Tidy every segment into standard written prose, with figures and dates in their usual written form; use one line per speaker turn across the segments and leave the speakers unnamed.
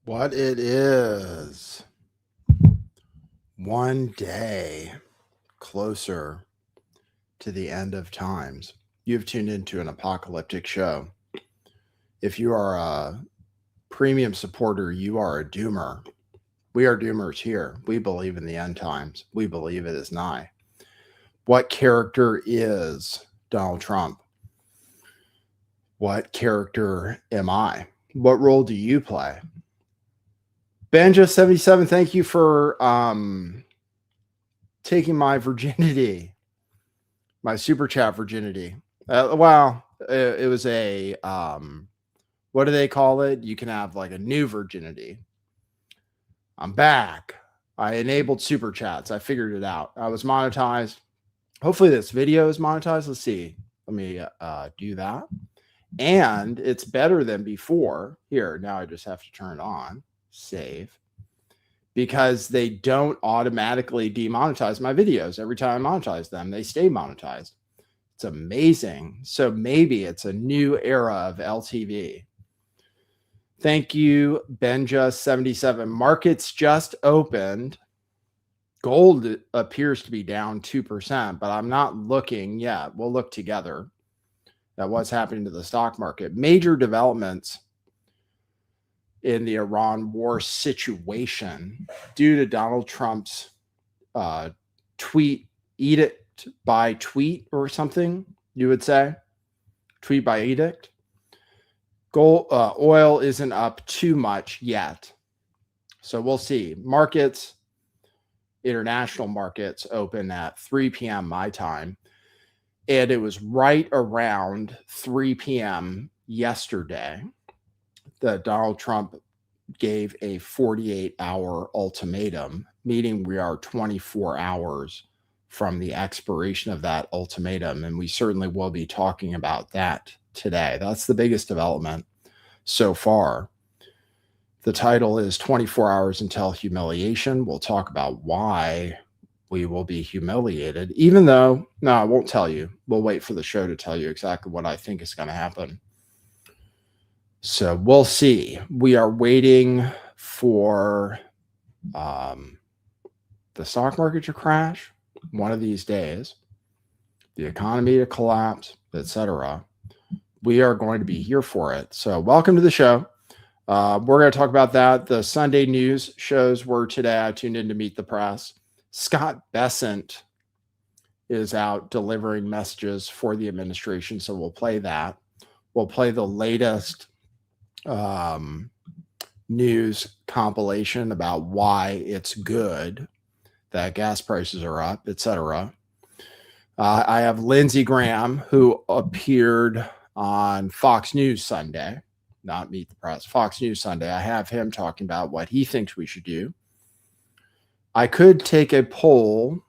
What it is. One day closer to the end of times. You've tuned into an apocalyptic show. If you are a premium supporter, you are a doomer. We are doomers here. We believe in the end times. We believe it is nigh. What character is Donald Trump? What character am I? What role do you play? Benja77, thank you for taking my virginity, my super chat virginity. It was a what do they call it? You can have like a new virginity. I'm back. I enabled super chats. I figured it out. I was monetized. Hopefully this video is monetized. Let's see. Let me do that. And it's better than before. Here, now I just have to turn it on. Save. Because they don't automatically demonetize my videos. Every time I monetize them, they stay monetized. It's amazing. So maybe it's a new era of LTV. Thank you, Benja77. Markets just opened. Gold appears to be down 2%, but I'm not looking yet. We'll look together at what's happening to the stock market. Major developments in the Iran war situation due to Donald Trump's edict by tweet or something, you would say. Tweet by edict. Gold, oil isn't up too much yet. So we'll see. Markets, international markets open at 3 p.m. my time. And it was right around 3 p.m. yesterday that Donald Trump gave a 48-hour ultimatum, meaning we are 24 hours from the expiration of that ultimatum. And we certainly will be talking about that today. That's the biggest development so far. The title is 24 Hours Until Humiliation. We'll talk about why we will be humiliated, even though, no, I won't tell you. We'll wait for the show to tell you exactly what I think is going to happen. So we'll see. We are waiting for the stock market to crash one of these days, the economy to collapse, etc. We are going to be here for it. So welcome to the show. We're going to talk about that. The Sunday news shows were today. I tuned in to Meet the Press. Scott Bessant is out delivering messages for the administration. So we'll play that. We'll play the latest news compilation about why it's good that gas prices are up, etc. I have Lindsey Graham, who appeared on Fox News Sunday, not Meet the Press, Fox News Sunday. I have him talking about what he thinks we should do. I could take a poll.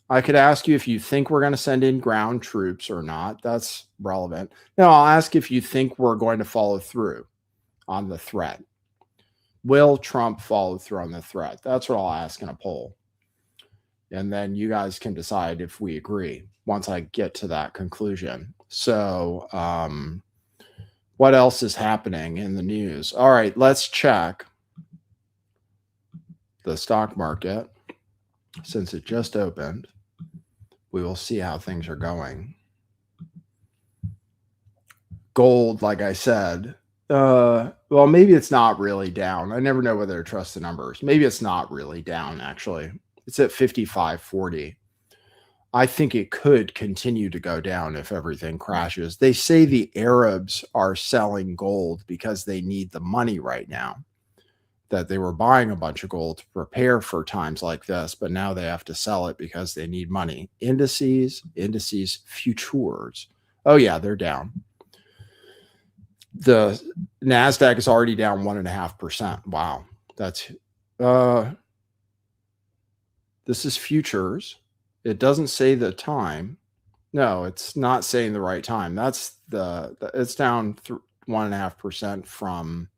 I could ask you if you think we're going to send in ground troops or not. That's relevant. No, I'll ask if you think we're going to follow through on the threat. Will Trump follow through on the threat? That's what I'll ask in a poll. And then you guys can decide if we agree once I get to that conclusion. So what else is happening in the news? All right, let's check the stock market. Since it just opened, we will see how things are going. Gold, like I said, well, maybe it's not really down. I never know whether to trust the numbers. Maybe it's not really down, actually. It's at 55.40. I think it could continue to go down if everything crashes. They say the Arabs are selling gold because they need the money right now, that they were buying a bunch of gold to prepare for times like this, but now they have to sell it because they need money. Indices, futures. Oh, yeah, they're down. The NASDAQ is already down 1.5%. Wow. That's this is futures. It doesn't say the time. No, it's not saying the right time. That's it's down 1.5% from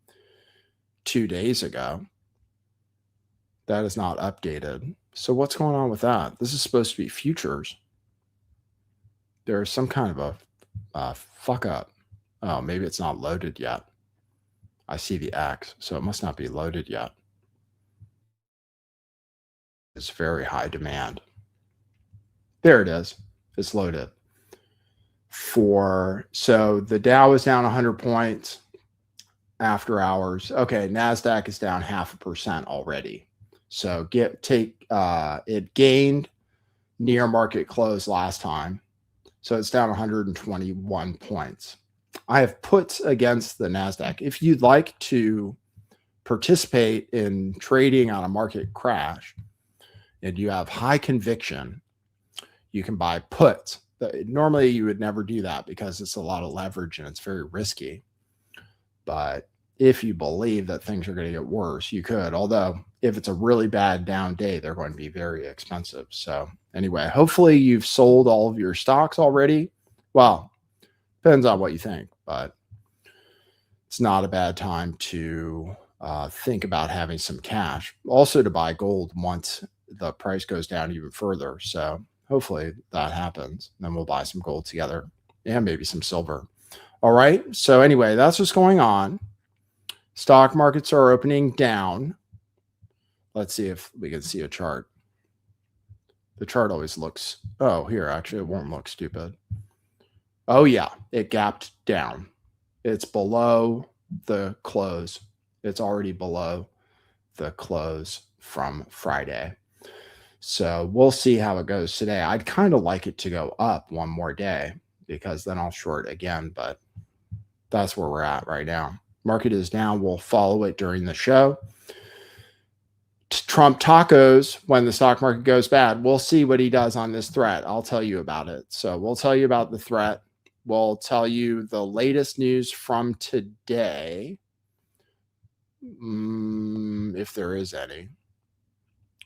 2 days ago. That is not updated. So what's going on with that? This is supposed to be futures. There's some kind of a fuck up. Oh, maybe it's not loaded yet. I see the X, so it must not be loaded yet. It's very high demand. There it is. It's loaded. So the Dow is down 100 points after hours. Okay, NASDAQ is down 0.5% already. So it gained near market close last time. So it's down 121 points. I have puts against the NASDAQ. If you'd like to participate in trading on a market crash and you have high conviction, you can buy puts. Normally you would never do that because it's a lot of leverage and it's very risky. But if you believe that things are going to get worse, you could. Although if it's a really bad down day, they're going to be very expensive. So anyway, hopefully you've sold all of your stocks already. Well, depends on what you think, but it's not a bad time to think about having some cash. Also to buy gold once the price goes down even further. So hopefully that happens. Then we'll buy some gold together and maybe some silver. All right. So anyway, that's what's going on. Stock markets are opening down. Let's see if we can see a chart. The chart always looks, oh, here, actually, it won't look stupid. Oh, yeah, it gapped down. It's below the close. It's already below the close from Friday. So we'll see how it goes today. I'd kind of like it to go up one more day because then I'll short again, but that's where we're at right now. Market is down. We'll follow it during the show. Trump tacos when the stock market goes bad. We'll see what he does on this threat. I'll tell you about it. So we'll tell you about the threat. We'll tell you the latest news from today. If there is any.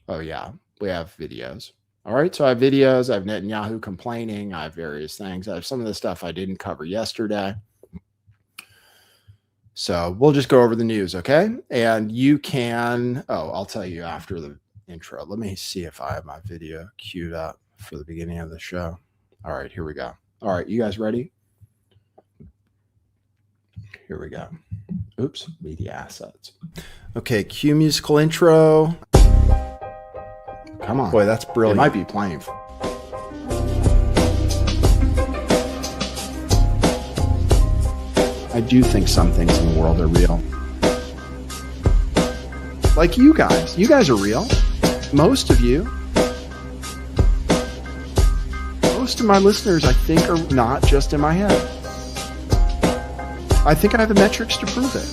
Oh, yeah. We have videos. All right. So I have videos. I have Netanyahu complaining. I have various things. I have some of the stuff I didn't cover yesterday. So we'll just go over the news, okay? And you can, I'll tell you after the intro. Let me see if I have my video queued up for the beginning of the show. All right, here we go. All right, you guys ready? Here we go. Oops, media assets. Okay, cue musical intro. Come on. Boy, that's brilliant. It might be playing. I do think some things in the world are real. Like you guys. You guys are real. Most of you. Most of my listeners, I think, are not just in my head. I think I have the metrics to prove it.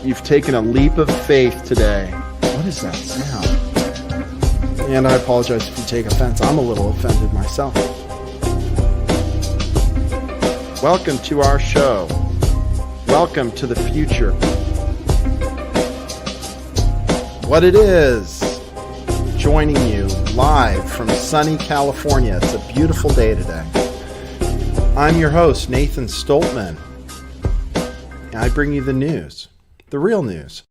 You've taken a leap of faith today. What is that sound? And I apologize if you take offense. I'm a little offended myself. Welcome to our show. Welcome to the future. What it is, joining you live from sunny California. It's a beautiful day today. I'm your host, Nathan Stoltman. And I bring you the news, the real news.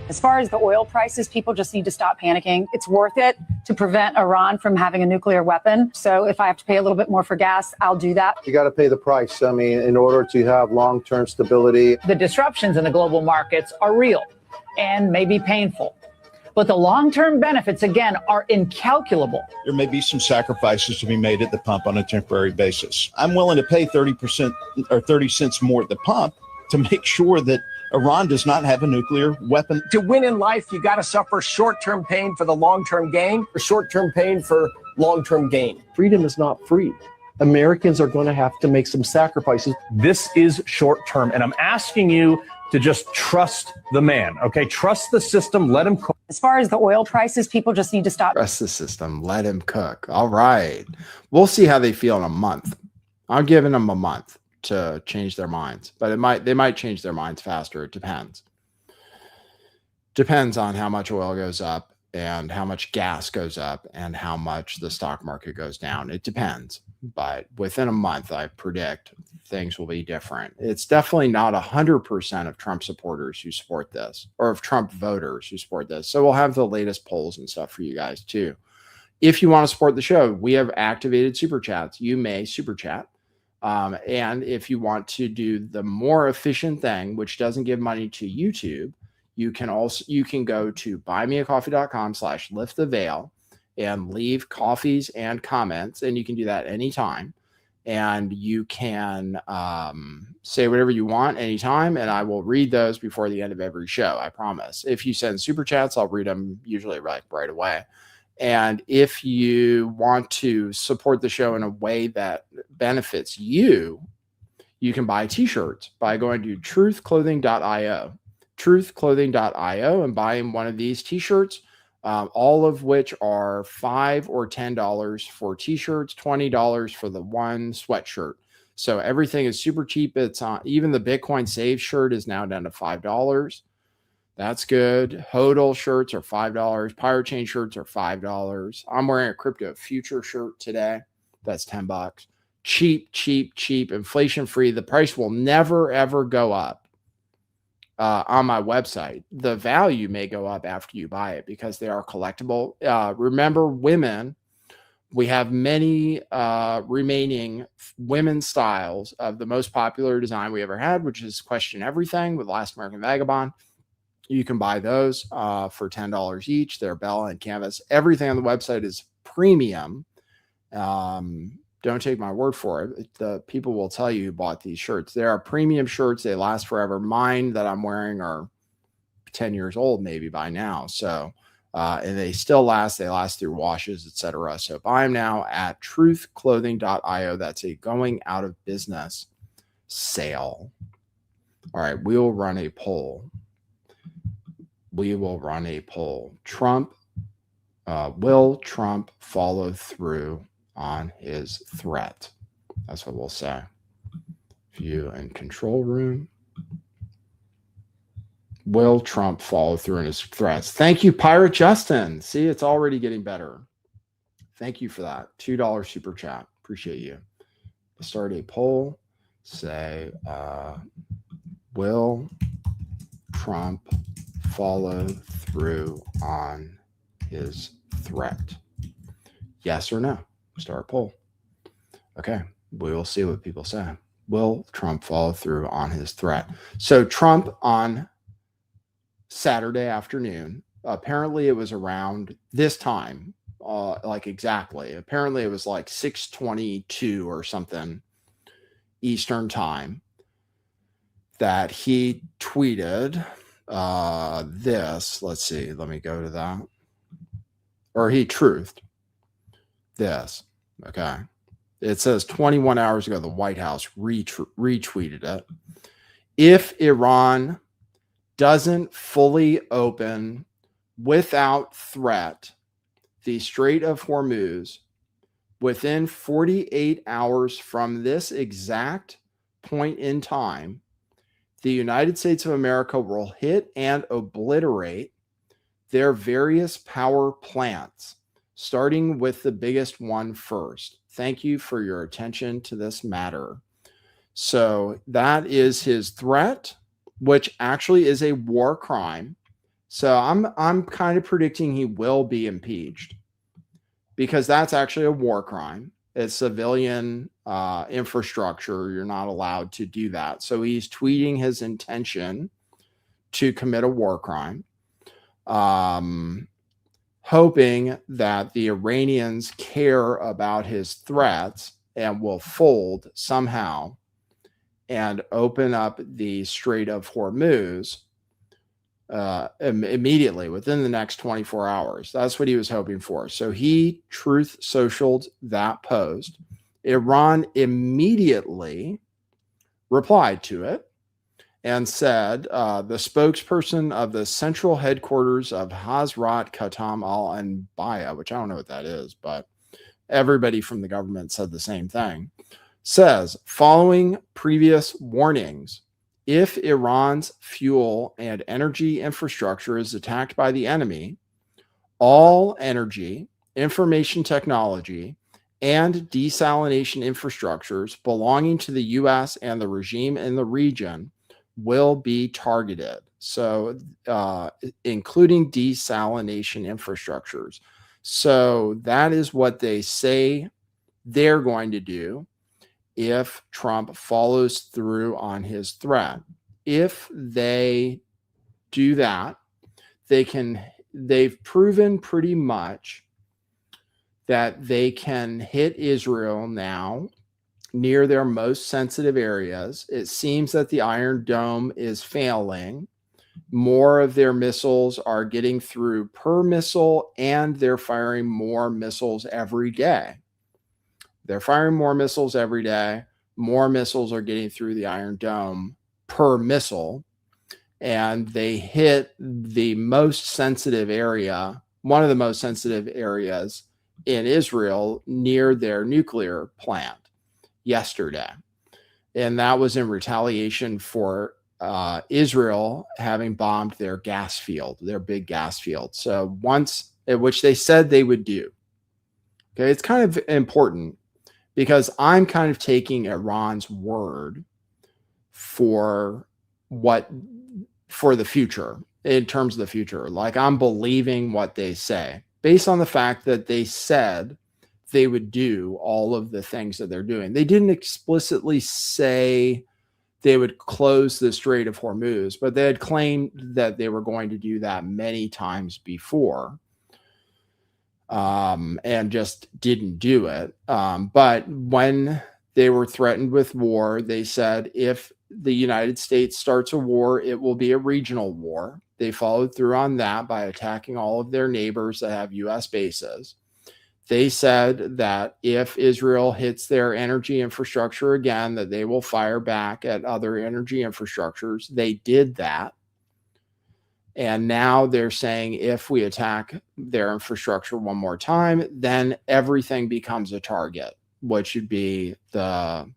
As far as the oil prices, people just need to stop panicking. It's worth it to prevent Iran from having a nuclear weapon. So if I have to pay a little bit more for gas, I'll do that.
You got to pay the price. I mean, in order to have long-term stability.
The disruptions in the global markets are real and may be painful. But the long-term benefits, again, are incalculable.
There may be some sacrifices to be made at the pump on a temporary basis. I'm willing to pay 30% or 30 cents more at the pump to make sure that Iran does not have a nuclear weapon.
To win in life, you got to suffer short-term pain for the long-term gain, or short-term pain for long-term gain.
Freedom is not free. Americans are going to have to make some sacrifices.
This is short-term, and I'm asking you to just trust the man, okay? Trust the system, let him cook.
As far as the oil prices, people just need to stop.
Trust the system, let him cook. All right. We'll see how they feel in a month. I'm giving them a month to change their minds, but they might change their minds faster. It depends. Depends on how much oil goes up and how much gas goes up and how much the stock market goes down. It depends, but within a month, I predict things will be different. It's definitely not 100% of Trump supporters who support this, or of Trump voters who support this. So we'll have the latest polls and stuff for you guys too. If you want to support the show, we have activated super chats. You may super chat And if you want to do the more efficient thing, which doesn't give money to YouTube, you can go to buymeacoffee.com/lifttheveil and leave coffees and comments, and you can do that anytime. And you can say whatever you want anytime, and I will read those before the end of every show. I promise. If you send super chats, I'll read them usually right away. And if you want to support the show in a way that benefits you, you can buy t-shirts by going to truthclothing.io, and buying one of these t-shirts, all of which are $5 or $10 for t-shirts, $20 for the one sweatshirt. So everything is super cheap. It's on, even the Bitcoin Save shirt is now down to $5. That's good. HODL shirts are $5. Pirate Chain shirts are $5. I'm wearing a Crypto Future shirt today. That's $10. Cheap, cheap, cheap, inflation free. The price will never, ever go up on my website. The value may go up after you buy it because they are collectible. Remember, women, we have many remaining women's styles of the most popular design we ever had, which is Question Everything with Last American Vagabond. You can buy those for $10 each. They're Bella and Canvas. Everything on the website is premium. Don't take my word for it. The people will tell you who bought these shirts. They are premium shirts. They last forever. Mine that I'm wearing are 10 years old maybe by now. So, and they still last. They last through washes, etc. So buy them now at truthclothing.io. That's a going out of business sale. All right. We will run a poll. Will Trump follow through on his threat? That's what we'll say. View and control room. Will Trump follow through on his threats? Thank you, Pirate Justin. See, it's already getting better. Thank you for that. $2 super chat. Appreciate you. Start a poll. Say, will Trump follow through on his threat? Yes or no? Start a poll. Okay, we will see what people say. Will Trump follow through on his threat? So Trump on Saturday afternoon, apparently it was around this time, like exactly. Apparently it was like 6:22 or something Eastern time that he tweeted this. Let's see. Let me go to that. Or he truthed this. Okay. It says 21 hours ago, the White House retweeted it. If Iran doesn't fully open without threat the Strait of Hormuz within 48 hours from this exact point in time, the United States of America will hit and obliterate their various power plants, starting with the biggest one first. Thank you for your attention to this matter. So that is his threat, which actually is a war crime. So I'm kind of predicting he will be impeached because that's actually a war crime. It's civilian infrastructure. You're not allowed to do that. So he's tweeting his intention to commit a war crime, hoping that the Iranians care about his threats and will fold somehow and open up the Strait of Hormuz immediately within the next 24 hours. That's what he was hoping for. So he truth socialed that post. Iran immediately replied to it and said, the spokesperson of the central headquarters of Hazrat Khatam al-Anbiya, which I don't know what that is, but everybody from the government said the same thing, says, following previous warnings, if Iran's fuel and energy infrastructure is attacked by the enemy, all energy, information technology, and desalination infrastructures belonging to the U.S. and the regime in the region will be targeted. So, including desalination infrastructures. So that is what they say they're going to do. if Trump follows through on his threat. If they do that, they've proven pretty much that they can hit Israel now near their most sensitive areas. It seems that the Iron Dome is failing. More of their missiles are getting through per missile, and they're firing more missiles every day. They're firing more missiles every day. More missiles are getting through the Iron Dome per missile, and they hit the most sensitive area, one of the most sensitive areas in Israel near their nuclear plant yesterday. And that was in retaliation for Israel having bombed their gas field, their big gas field. So which they said they would do. Okay, it's kind of important because I'm kind of taking Iran's word for the future, in terms of the future. Like, I'm believing what they say based on the fact that they said they would do all of the things that they're doing. They didn't explicitly say they would close the Strait of Hormuz, but they had claimed that they were going to do that many times before, and just didn't do it. But when they were threatened with war, they said if the United States starts a war, it will be a regional war. They followed through on that by attacking all of their neighbors that have U.S. bases. They said that if Israel hits their energy infrastructure again, that they will fire back at other energy infrastructures. They did that. And now they're saying if we attack their infrastructure one more time, then everything becomes a target, which would be the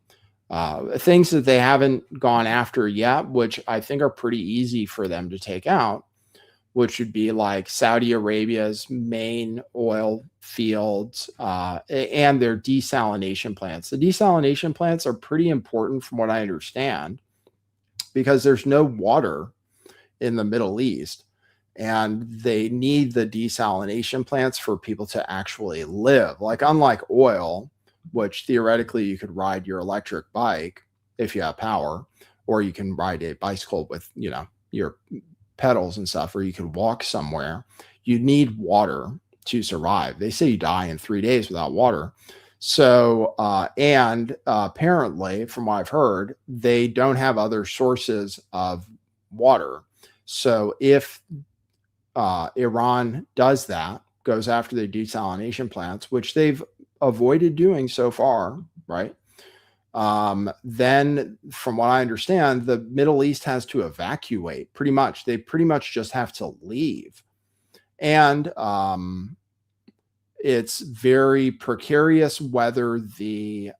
things that they haven't gone after yet, which I think are pretty easy for them to take out, which would be like Saudi Arabia's main oil fields and their desalination plants. The desalination plants are pretty important from what I understand because there's no water in the Middle East, and they need the desalination plants for people to actually live. Like, unlike oil, which theoretically you could ride your electric bike if you have power, or you can ride a bicycle with, your pedals and stuff, or you can walk somewhere. You need water to survive. They say you die in 3 days without water. So, and apparently, from what I've heard, they don't have other sources of water. So if Iran does that, goes after the desalination plants, which they've avoided doing so far, right? Then from what I understand, the Middle East has to evacuate pretty much. They pretty much just have to leave. And it's very precarious whether the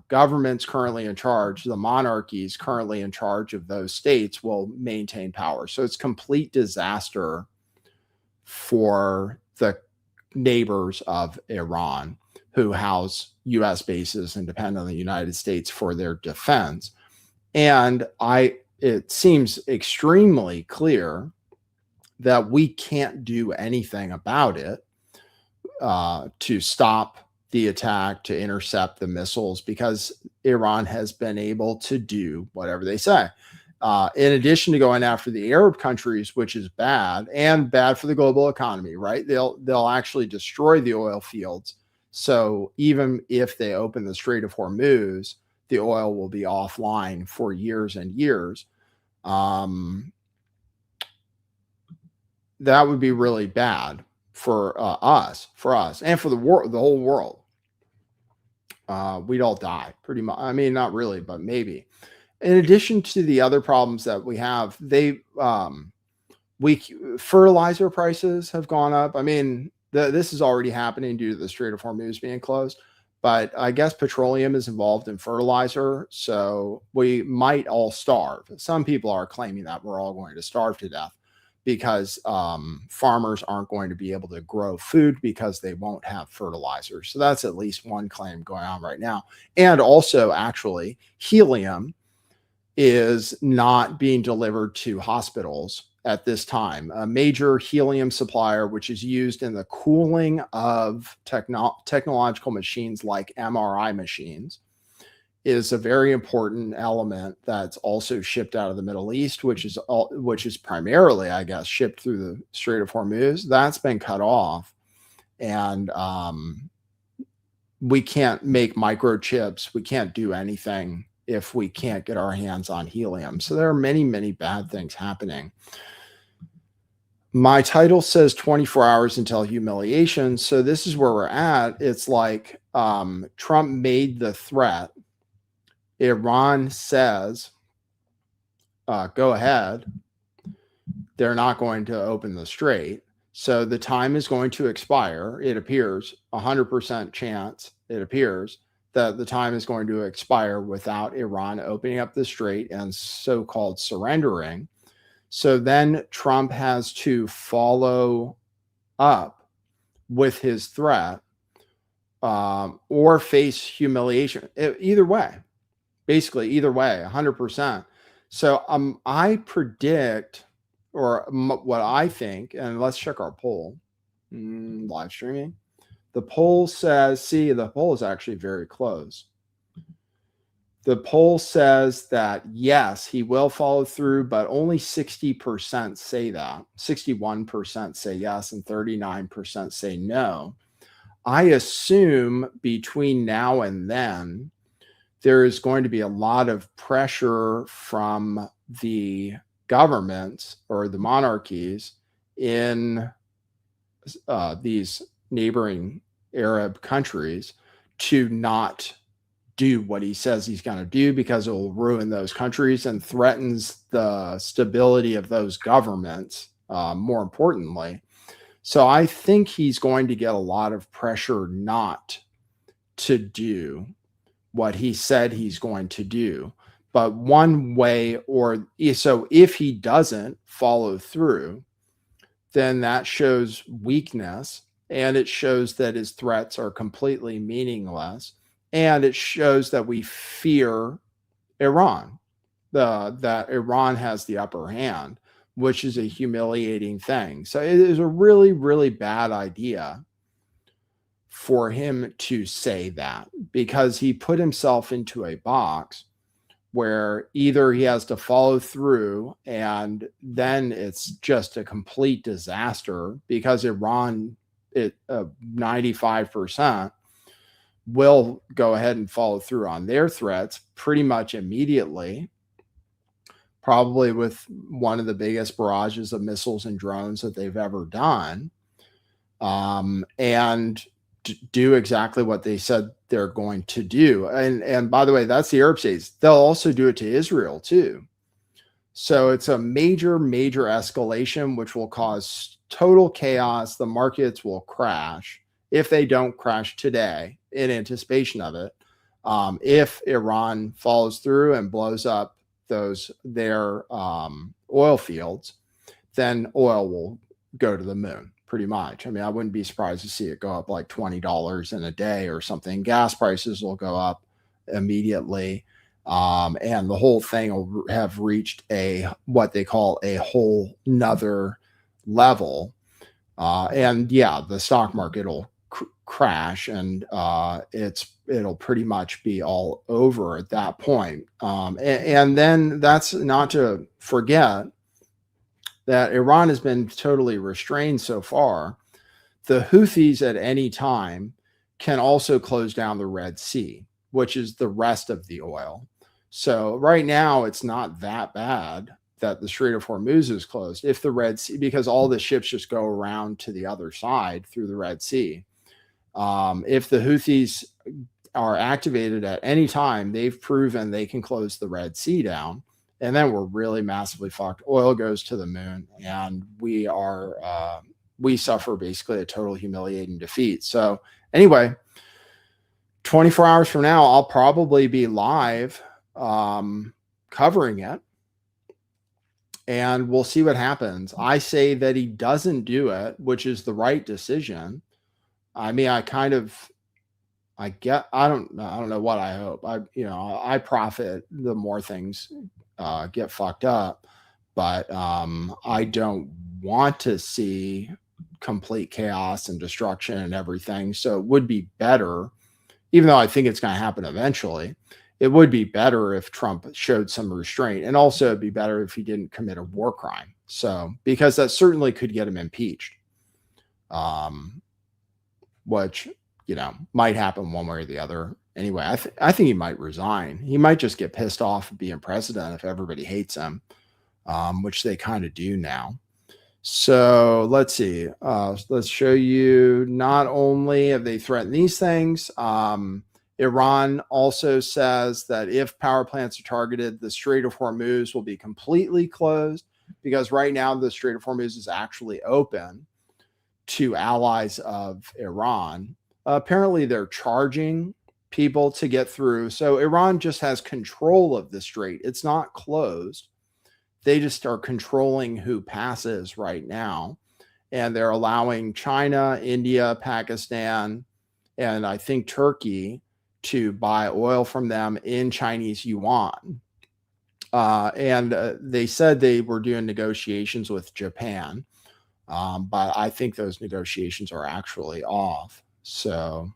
governments currently in charge, the monarchies currently in charge of those states, will maintain power. So it's complete disaster for the neighbors of Iran who house U.S. bases and depend on the United States for their defense. And it seems extremely clear that we can't do anything about it to stop the attack, to intercept the missiles, because Iran has been able to do whatever they say. In addition to going after the Arab countries, which is bad and bad for the global economy, right? They'll actually destroy the oil fields. So even if they open the Strait of Hormuz, the oil will be offline for years and years. That would be really bad for us, and for the whole world. We'd all die pretty much. I mean, not really, but maybe. In addition to the other problems that we have, fertilizer prices have gone up. I mean, this is already happening due to the Strait of Hormuz being closed, but I guess petroleum is involved in fertilizer, so we might all starve. Some people are claiming that we're all going to starve to death because farmers aren't going to be able to grow food because they won't have fertilizer. So that's at least one claim going on right now. And also, actually, helium is not being delivered to hospitals at this time. A major helium supplier, which is used in the cooling of technological machines like MRI machines, is a very important element that's also shipped out of the Middle East, which is primarily, I guess, shipped through the Strait of Hormuz. That's been cut off, and we can't make microchips. We can't do anything if we can't get our hands on helium. So there are many, many bad things happening. My title says 24 hours until humiliation. So this is where we're at. It's like Trump made the threat. Iran says, go ahead. They're not going to open the strait. So the time is going to expire. It appears 100% chance, it appears that the time is going to expire without Iran opening up the strait and so-called surrendering. So then Trump has to follow up with his threat or face humiliation. Either way, basically either way, 100%. So I predict, or what I think, and let's check our poll, live streaming. The poll says, see, the poll is actually very close. The poll says that, yes, he will follow through, but only 60% say that. 61% say yes, and 39% say no. I assume between now and then, there is going to be a lot of pressure from the governments or the monarchies in these neighboring Arab countries to not do what he says he's going to do, because it will ruin those countries and threatens the stability of those governments, more importantly. So I think he's going to get a lot of pressure not to do what he said he's going to do. But one way, or so if he doesn't follow through, then that shows weakness, and it shows that his threats are completely meaningless, and it shows that we fear Iran, that Iran has the upper hand, which is a humiliating thing. So it is a really, really bad idea for him to say that, because he put himself into a box where either he has to follow through and then it's just a complete disaster, because Iran, 95% will go ahead and follow through on their threats pretty much immediately, probably with one of the biggest barrages of missiles and drones that they've ever done, and do exactly what they said they're going to do. And by the way, that's the Arab states. They'll also do it to Israel too. So it's a major, major escalation, which will cause total chaos. The markets will crash if they don't crash today in anticipation of it. If Iran follows through and blows up their oil fields, then oil will go to the moon. Pretty much. I mean, I wouldn't be surprised to see it go up like $20 in a day or something. Gas prices will go up immediately. And the whole thing will have reached what they call a whole nother level. And yeah, the stock market will crash, and it'll pretty much be all over at that point. And then that's not to forget that Iran has been totally restrained so far. The Houthis at any time can also close down the Red Sea, which is the rest of the oil. So right now, it's not that bad that the Strait of Hormuz is closed. If the Red Sea, because all the ships just go around to the other side through the Red Sea. If the Houthis are activated at any time, they've proven they can close the Red Sea down. And then we're really massively fucked. Oil goes to the moon, and we suffer basically a total humiliating defeat. So anyway, 24 hours from now, I'll probably be live covering it, and we'll see what happens. I say that he doesn't do it, which is the right decision. I mean, I don't know what I hope. I profit the more things get fucked up, but I don't want to see complete chaos and destruction and everything. So it would be better, even though I think it's going to happen eventually, it would be better if Trump showed some restraint, and also it'd be better if he didn't commit a war crime. So, because that certainly could get him impeached, which, you know, might happen one way or the other. Anyway, I think he might resign. He might just get pissed off of being president if everybody hates him, which they kind of do now. So let's see. Let's show you, not only have they threatened these things, Iran also says that if power plants are targeted, the Strait of Hormuz will be completely closed, because right now the Strait of Hormuz is actually open to allies of Iran. Apparently they're charging people to get through. So Iran just has control of the strait. It's not closed. They just are controlling who passes right now. And they're allowing China, India, Pakistan, and I think Turkey to buy oil from them in Chinese yuan. And they said they were doing negotiations with Japan. But I think those negotiations are actually off. So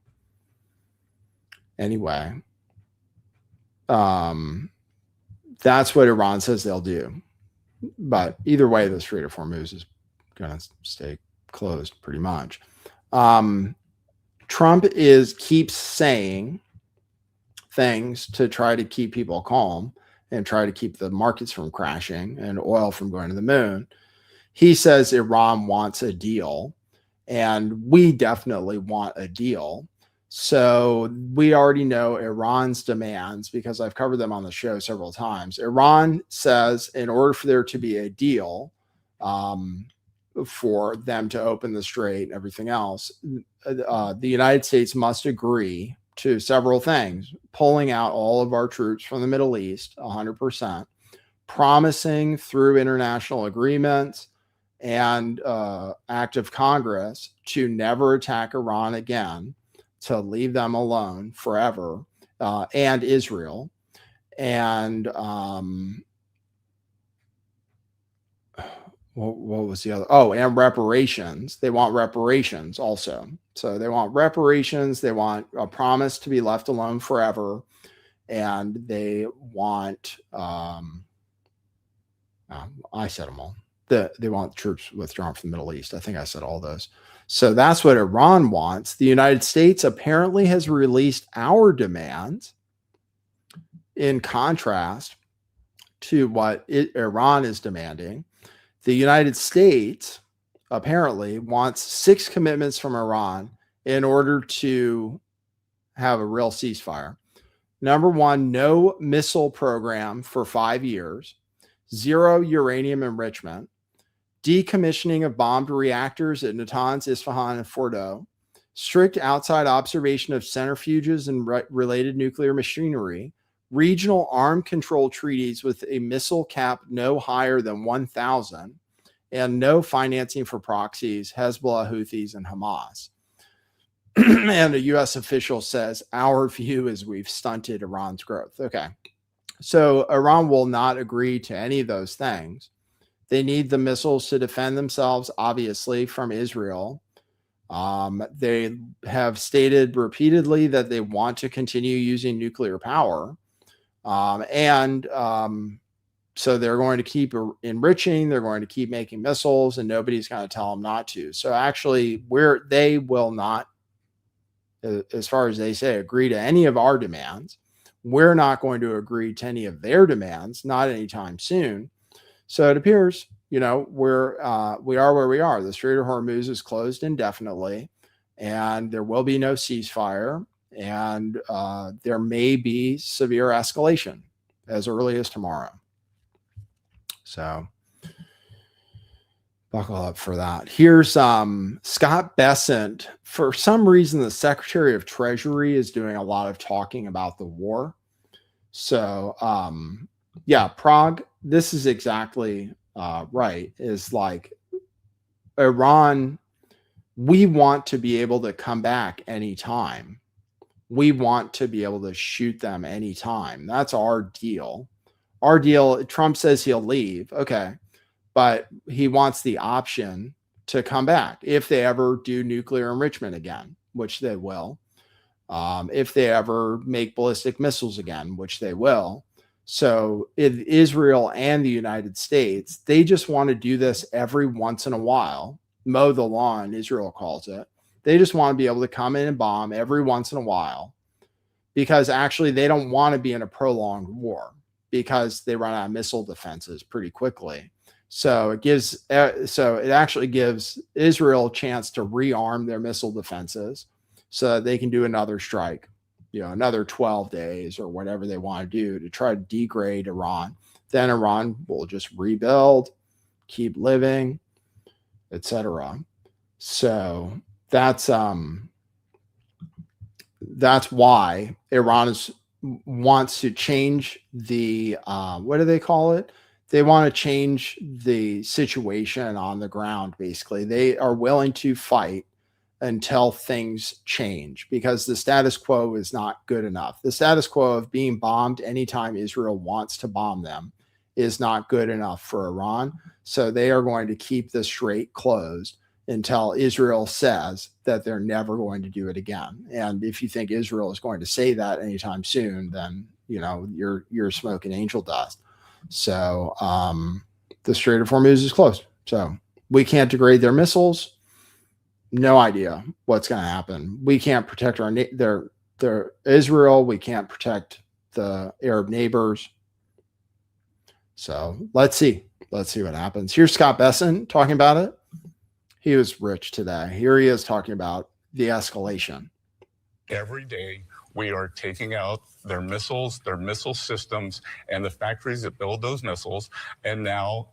anyway, that's what Iran says they'll do. But either way, the Strait of Hormuz is going to stay closed pretty much. Trump keeps saying things to try to keep people calm and try to keep the markets from crashing and oil from going to the moon. He says Iran wants a deal, and we definitely want a deal. So we already know Iran's demands because I've covered them on the show several times. Iran says in order for there to be a deal, for them to open the strait and everything else, the United States must agree to several things: pulling out all of our troops from the Middle East, 100%, promising through international agreements and act of Congress to never attack Iran again, to leave them alone forever, and Israel. And what was the other? Oh, and reparations. They want reparations also. So they want reparations. They want a promise to be left alone forever. And they want, I said them all. They want troops withdrawn from the Middle East. I think I said all those. So that's what Iran wants. The United States apparently has released our demands in contrast to what Iran is demanding. The United States apparently wants 6 commitments from Iran in order to have a real ceasefire. Number 1, no missile program for 5 years, 0 uranium enrichment, decommissioning of bombed reactors at Natanz, Isfahan, and Fordow, strict outside observation of centrifuges and related nuclear machinery, regional arm control treaties with a missile cap no higher than 1,000, and no financing for proxies, Hezbollah, Houthis, and Hamas. And a U.S. official says, our view is we've stunted Iran's growth. Okay. So Iran will not agree to any of those things. They need the missiles to defend themselves, obviously, from Israel. They have stated repeatedly that they want to continue using nuclear power. So they're going to keep enriching. They're going to keep making missiles, and nobody's going to tell them not to. So actually, they will not, as far as they say, agree to any of our demands. We're not going to agree to any of their demands, not anytime soon. So it appears, we are where we are. The Strait of Hormuz is closed indefinitely, and there will be no ceasefire, and there may be severe escalation as early as tomorrow. So buckle up for that. Here's Scott Bessant. For some reason, the Secretary of Treasury is doing a lot of talking about the war. So yeah, Prague, this is exactly right. Is like Iran, we want to be able to come back anytime. We want to be able to shoot them anytime. That's our deal. Our deal, Trump says he'll leave. Okay. But he wants the option to come back if they ever do nuclear enrichment again, which they will. if they ever make ballistic missiles again, which they will. So Israel and the United States, they just want to do this every once in a while, mow the lawn, Israel calls it. They just want to be able to come in and bomb every once in a while, because actually they don't want to be in a prolonged war, because they run out of missile defenses pretty quickly. So it actually gives Israel a chance to rearm their missile defenses so that they can do another strike, another 12 days or whatever they want to do to try to degrade Iran. Then Iran will just rebuild, keep living, etc. So that's why Iran wants to change the what do they call it? They want to change the situation on the ground. Basically, they are willing to fight until things change, because the status quo is not good enough. The status quo of being bombed anytime Israel wants to bomb them is not good enough for Iran. So they are going to keep the strait closed until Israel says that they're never going to do it again. And if you think Israel is going to say that anytime soon, then you're smoking angel dust. So the Strait of Hormuz is closed. So we can't degrade their missiles. No idea what's going to happen. We can't protect their Israel. We can't protect the Arab neighbors. So let's see. Let's see what happens. Here's Scott Bessant talking about it. He was rich today. Here he is talking about the escalation.
Every day we are taking out their missiles, their missile systems, and the factories that build those missiles. And now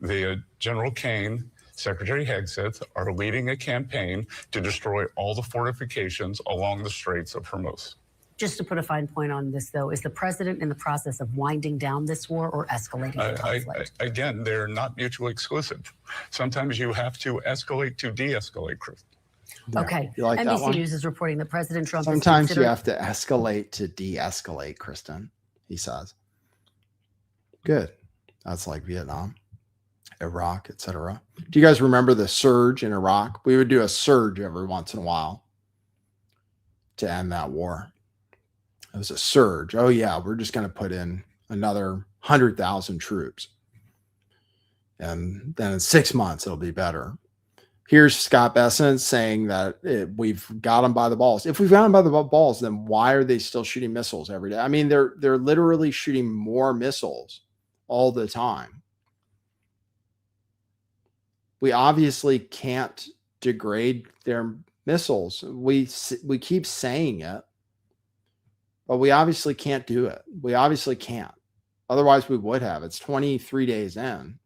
the General Kane, Secretary Hegseth are leading a campaign to destroy all the fortifications along the Straits of Hormuz.
Just to put a fine point on this, though, is the president in the process of winding down this war or escalating the conflict?
Again, they're not mutually exclusive. Sometimes you have to escalate to de-escalate, Chris.
Yeah.
Okay.
Like
NBC News is reporting that President Trump
sometimes you have to escalate to de-escalate, Kristen, he says. Good. That's like Vietnam, Iraq, etc. Do you guys remember the surge in Iraq? We would do a surge every once in a while to end that war. It was a surge. Oh yeah, we're just going to put in another 100,000 troops, and then in 6 months it'll be better. Here's Scott Bessant saying that we've got them by the balls. If we've got them by the balls, then why are they still shooting missiles every day? I mean, they're literally shooting more missiles all the time. We obviously can't degrade their missiles. We keep saying it, but we obviously can't do it. We obviously can't. Otherwise, we would have. It's 23 days in.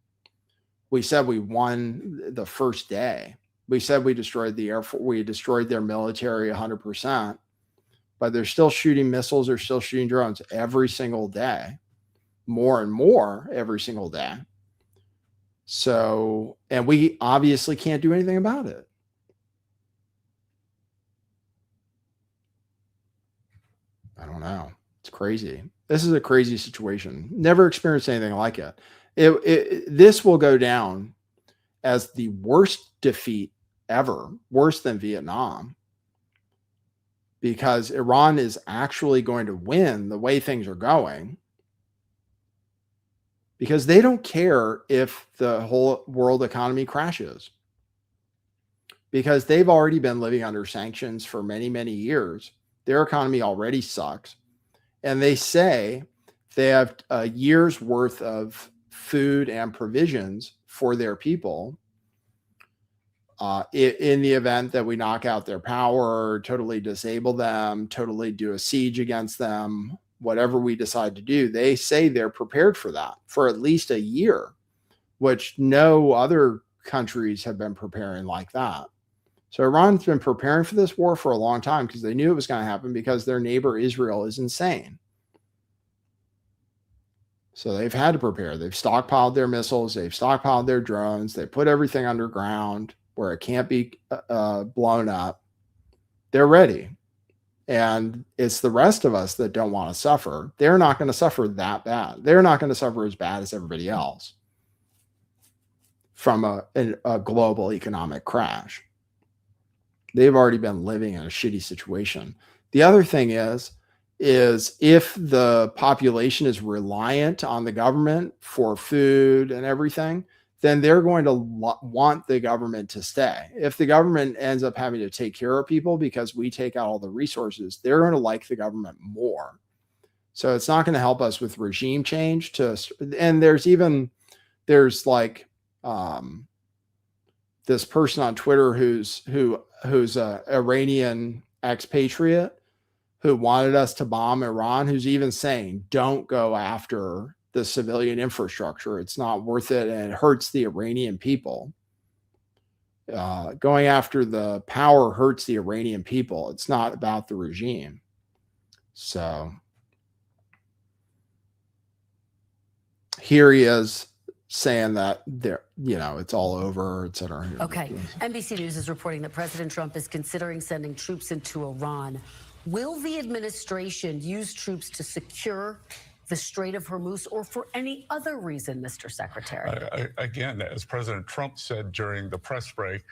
We said we won the first day. We said we destroyed the Air Force. We destroyed their military 100%, but they're still shooting missiles. They're still shooting drones every single day, more and more every single day. So, and we obviously can't do anything about it. I don't know. It's crazy. This is a crazy situation. Never experienced anything like it. This will go down as the worst defeat ever, worse than Vietnam, because Iran is actually going to win the way things are going, because they don't care if the whole world economy crashes, because they've already been living under sanctions for many, many years. Their economy already sucks. And they say they have a year's worth of food and provisions for their people in the event that we knock out their power, totally disable them, totally do a siege against them, whatever we decide to do. They say they're prepared for that for at least a year, which no other countries have been preparing like that. So Iran's been preparing for this war for a long time because they knew it was going to happen, because their neighbor Israel is insane. So they've had to prepare. They've stockpiled their missiles. They've stockpiled their drones. They put everything underground where it can't be blown up. They're ready. And it's the rest of us that don't want to suffer. They're not going to suffer that bad. They're not going to suffer as bad as everybody else from a global economic crash. They've already been living in a shitty situation. The other thing is if the population is reliant on the government for food and everything, then they're going to want the government to stay. If the government ends up having to take care of people because we take out all the resources, they're going to like the government more. So it's not going to help us with regime change. And there's like this person on Twitter who's a Iranian expatriate who wanted us to bomb Iran, who's even saying, don't go after the civilian infrastructure. It's not worth it, and it hurts the Iranian people. Going after the power hurts the Iranian people. It's not about the regime. So here he is saying that it's all over, et cetera.
Okay. NBC News is reporting that President Trump is considering sending troops into Iran. Will the administration use troops to secure the Strait of Hormuz or for any other reason, Mr. Secretary?
Again, as President Trump said during the press break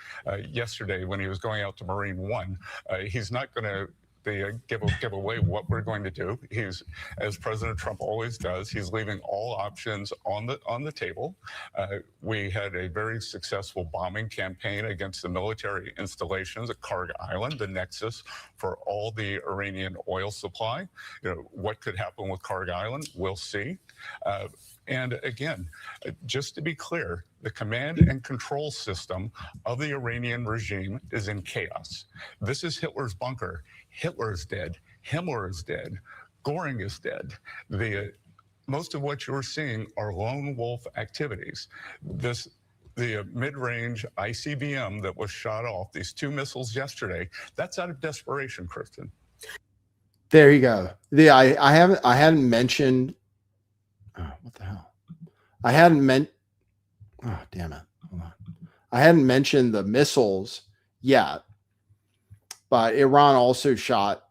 yesterday when he was going out to Marine One, he's not going to give away what we're going to do. He's, as President Trump always does, he's leaving all options on the table. We had a very successful bombing campaign against the military installations at Karg Island, the nexus for all the Iranian oil supply. What could happen with Karg Island, we'll see. And again, just to be clear, the command and control system of the Iranian regime is in chaos. This is Hitler's bunker. Hitler is dead. Himmler is dead. Goring is dead. Most of what you're seeing are lone wolf activities. The mid-range ICBM that was shot off, these 2 missiles yesterday, that's out of desperation, Kristen.
There you go. I hadn't mentioned. Oh, what the hell? I hadn't meant. Oh, damn it. Hold on. I hadn't mentioned the missiles yet, but Iran also shot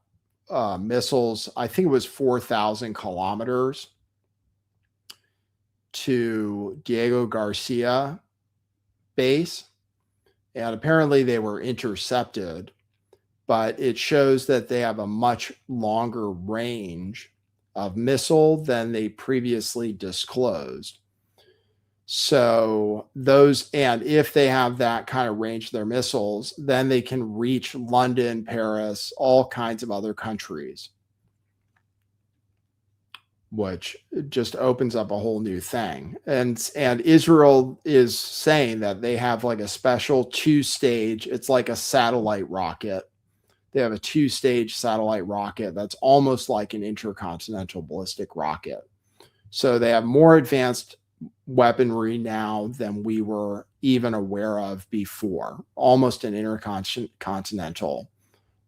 missiles. I think it was 4,000 kilometers to Diego Garcia base. And apparently they were intercepted, but it shows that they have a much longer range of missile than they previously disclosed. So and if they have that kind of range of their missiles, then they can reach London, Paris, all kinds of other countries, which just opens up a whole new thing. And Israel is saying that they have like a special 2-stage, it's like a satellite rocket. They have a 2-stage satellite rocket that's almost like an intercontinental ballistic rocket. So they have more advanced weaponry now than we were even aware of before. Almost an intercontinental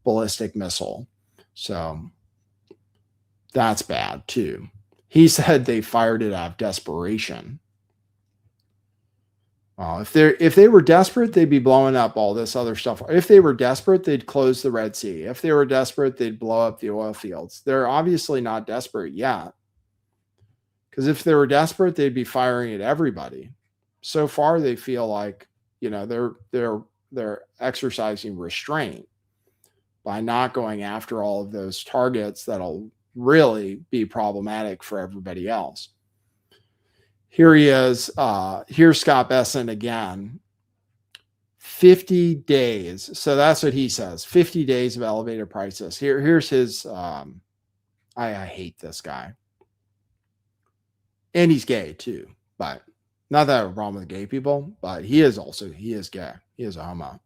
ballistic missile. So that's bad too. He said they fired it out of desperation. If they were desperate, they'd be blowing up all this other stuff. If they were desperate, they'd close the Red Sea. If they were desperate, they'd blow up the oil fields. They're obviously not desperate yet. Because if they were desperate, they'd be firing at everybody. So far, they feel like, they're exercising restraint by not going after all of those targets that'll really be problematic for everybody else. Here he is. Here's Scott Bessant again. 50 days. So that's what he says. 50 days of elevated prices. Here's his. I hate this guy. And he's gay too. But not that I have a problem with gay people, but he is gay. He is a homo.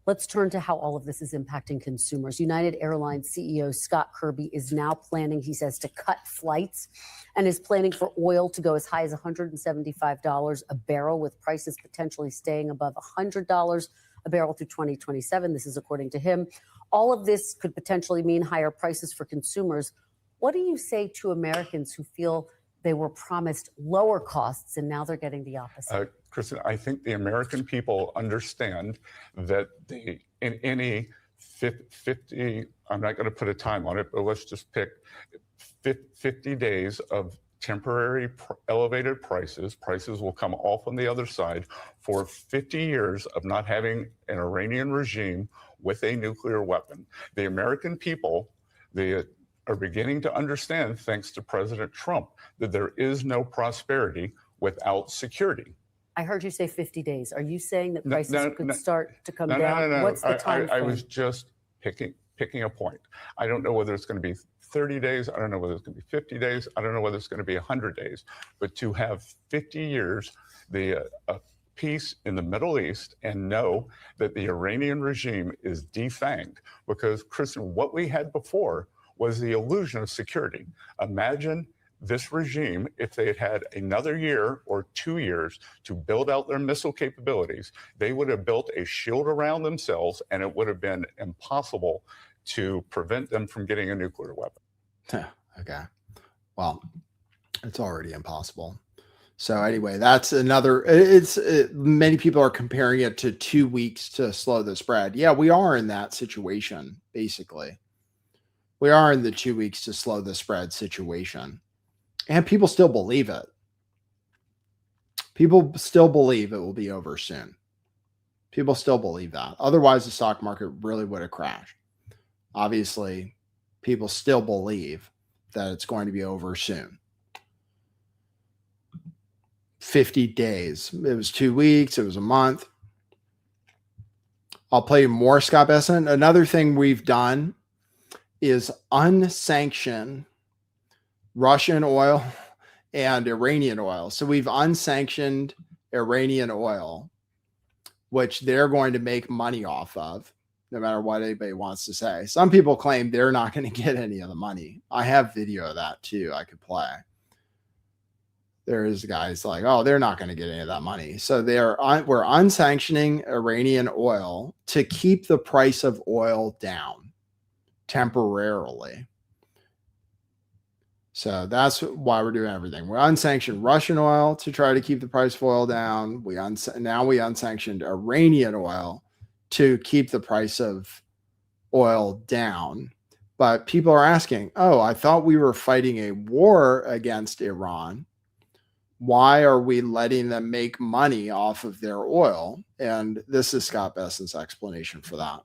Let's turn to how all of this is impacting consumers. United Airlines CEO Scott Kirby is now planning, he says, to cut flights and is planning for oil to go as high as $175 a barrel, with prices potentially staying above $100 a barrel through 2027. This is according to him. All of this could potentially mean higher prices for consumers. What do you say to Americans who feel they were promised lower costs and now they're getting the opposite?
Kristen, I think the American people understand that in any 50, I'm not going to put a time on it, but let's just pick 50 days of temporary elevated prices. Prices will come off on the other side for 50 years of not having an Iranian regime with a nuclear weapon. The American people, they are beginning to understand, thanks to President Trump, that there is no prosperity without security.
I heard you say 50 days. Are you saying that prices could
No.
start to come
No,
down?
no.
What's the time
I
frame?
was just picking a point. I don't know whether it's going to be 30 days. I don't know whether it's going to be 50 days. I don't know whether it's going to be 100 days. But to have 50 years, the peace in the Middle East, and know that the Iranian regime is defanged. Because, Kristen, what we had before was the illusion of security. Imagine this regime, if they had had another year or 2 years to build out their missile capabilities, they would have built a shield around themselves, and it would have been impossible to prevent them from getting a nuclear weapon.
Okay. Well, it's already impossible. So anyway, that's another, many people are comparing it to 2 weeks to slow the spread. Yeah, we are in that situation, basically. We are in the 2 weeks to slow the spread situation. And people still believe it. People still believe it will be over soon. People still believe that. Otherwise, the stock market really would have crashed. Obviously, people still believe that it's going to be over soon. 50 days. It was 2 weeks. It was a month. I'll play more Scott Bessant. Another thing we've done is unsanctioned Russian oil and Iranian oil. So we've unsanctioned Iranian oil, which they're going to make money off of, no matter what anybody wants to say. Some people claim they're not going to get any of the money. I have video of that too. I could play. There's guys like, oh, they're not going to get any of that money. So we're unsanctioning Iranian oil to keep the price of oil down temporarily. So that's why we're doing everything. We're unsanctioned Russian oil to try to keep the price of oil down. Now we unsanctioned Iranian oil to keep the price of oil down. But people are asking, oh, I thought we were fighting a war against Iran. Why are we letting them make money off of their oil? And this is Scott Bessant's explanation for that.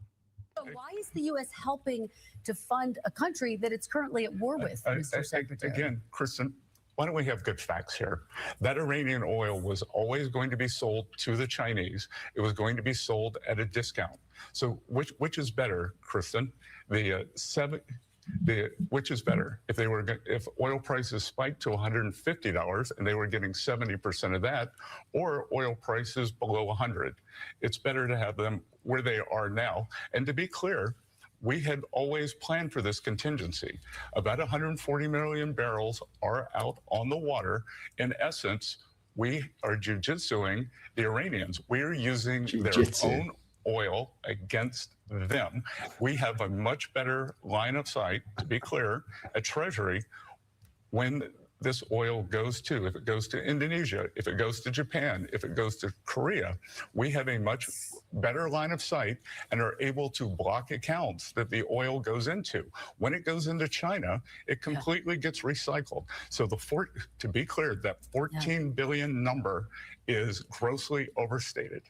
Why is the U.S. helping to fund a country that it's currently at war with, Mr. Secretary?
Again, Kristen, why don't we have good facts here? That Iranian oil was always going to be sold to the Chinese. It was going to be sold at a discount. So which is better, Kristen? Which is better? If oil prices spiked to $150 and they were getting 70% of that, or oil prices below 100, it's better to have them where they are now. And to be clear, we had always planned for this contingency. About 140 million barrels are out on the water. In essence, we are jiu-jitsuing the Iranians. We are using their own oil against them. We have a much better line of sight, to be clear, at Treasury when this oil goes to, if it goes to Indonesia, if it goes to Japan, if it goes to Korea, we have a much better line of sight and are able to block accounts that the oil goes into. When it goes into China, it completely gets recycled. So to be clear, that 14 billion number is grossly overstated.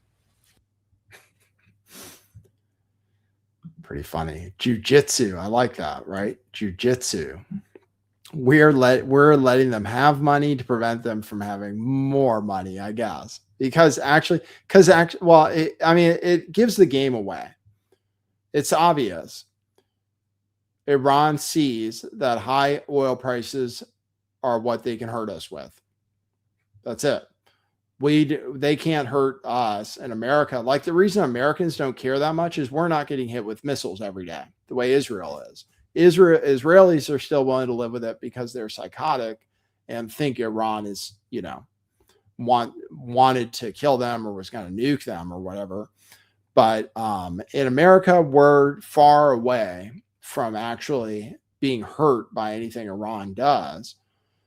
Pretty funny. Jiu-jitsu. I like that, right? Jiu-jitsu. We're letting them have money to prevent them from having more money, I guess. It gives the game away. It's obvious. Iran sees that high oil prices are what they can hurt us with. That's it. They can't hurt us in America. Like, the reason Americans don't care that much is we're not getting hit with missiles every day, the way Israel is. Israelis are still willing to live with it because they're psychotic and think Iran is, wanted to kill them or was going to nuke them or whatever. But in America, we're far away from actually being hurt by anything Iran does.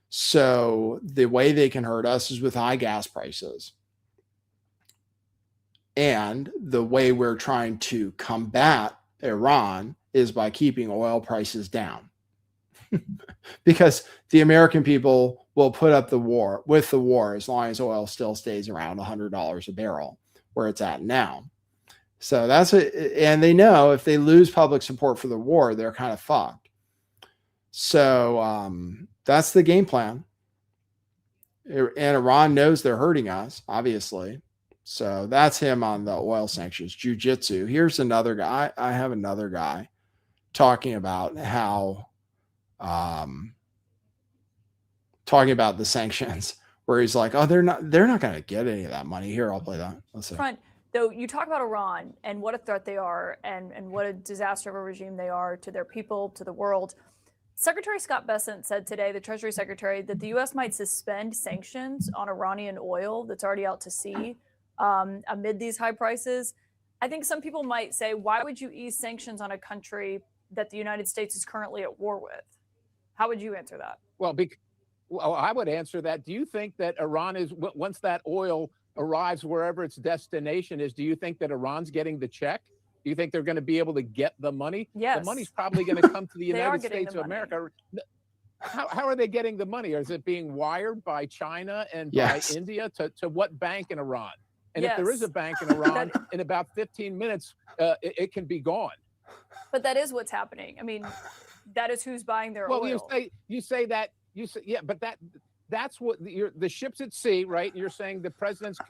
So the way they can hurt us is with high gas prices. And the way we're trying to combat Iran is by keeping oil prices down. because the American people will put up the war as long as oil still stays around $100 a barrel where it's at now. So that's it. And they know if they lose public support for the war, they're kind of fucked. So that's the game plan. And Iran knows they're hurting us, obviously. So that's him on the oil sanctions. Jiu-jitsu. Here's another guy. I have another guy talking about how talking about the sanctions, where he's like, oh, they're not going to get any of that money. Here, I'll play that. Let's see.
Front, though, you talk about Iran and what a threat they are and what a disaster of a regime they are to their people, to the world. Secretary Scott Bessant said today, the Treasury Secretary, that the U.S. might suspend sanctions on Iranian oil that's already out to sea amid these high prices. I think some people might say, why would you ease sanctions on a country that the United States is currently at war with? How would you answer that?
Well, I would answer that. Do you think that Iran is, once that oil arrives wherever its destination is, do you think that Iran's getting the check? Do you think they're going to be able to get the money?
Yes.
The money's probably going to come to the
They are
United
getting
States
the
of
money.
America. How are they getting the money? Or is it being wired by China and
Yes.
by India to what bank in Iran? And if
Yes.
there is a bank in Iran, in about 15 minutes, it can be gone.
But that is what's happening. I mean, that is who's buying their
Well,
oil.
you say that, yeah, but that's what the ships at sea, right? You're saying the president's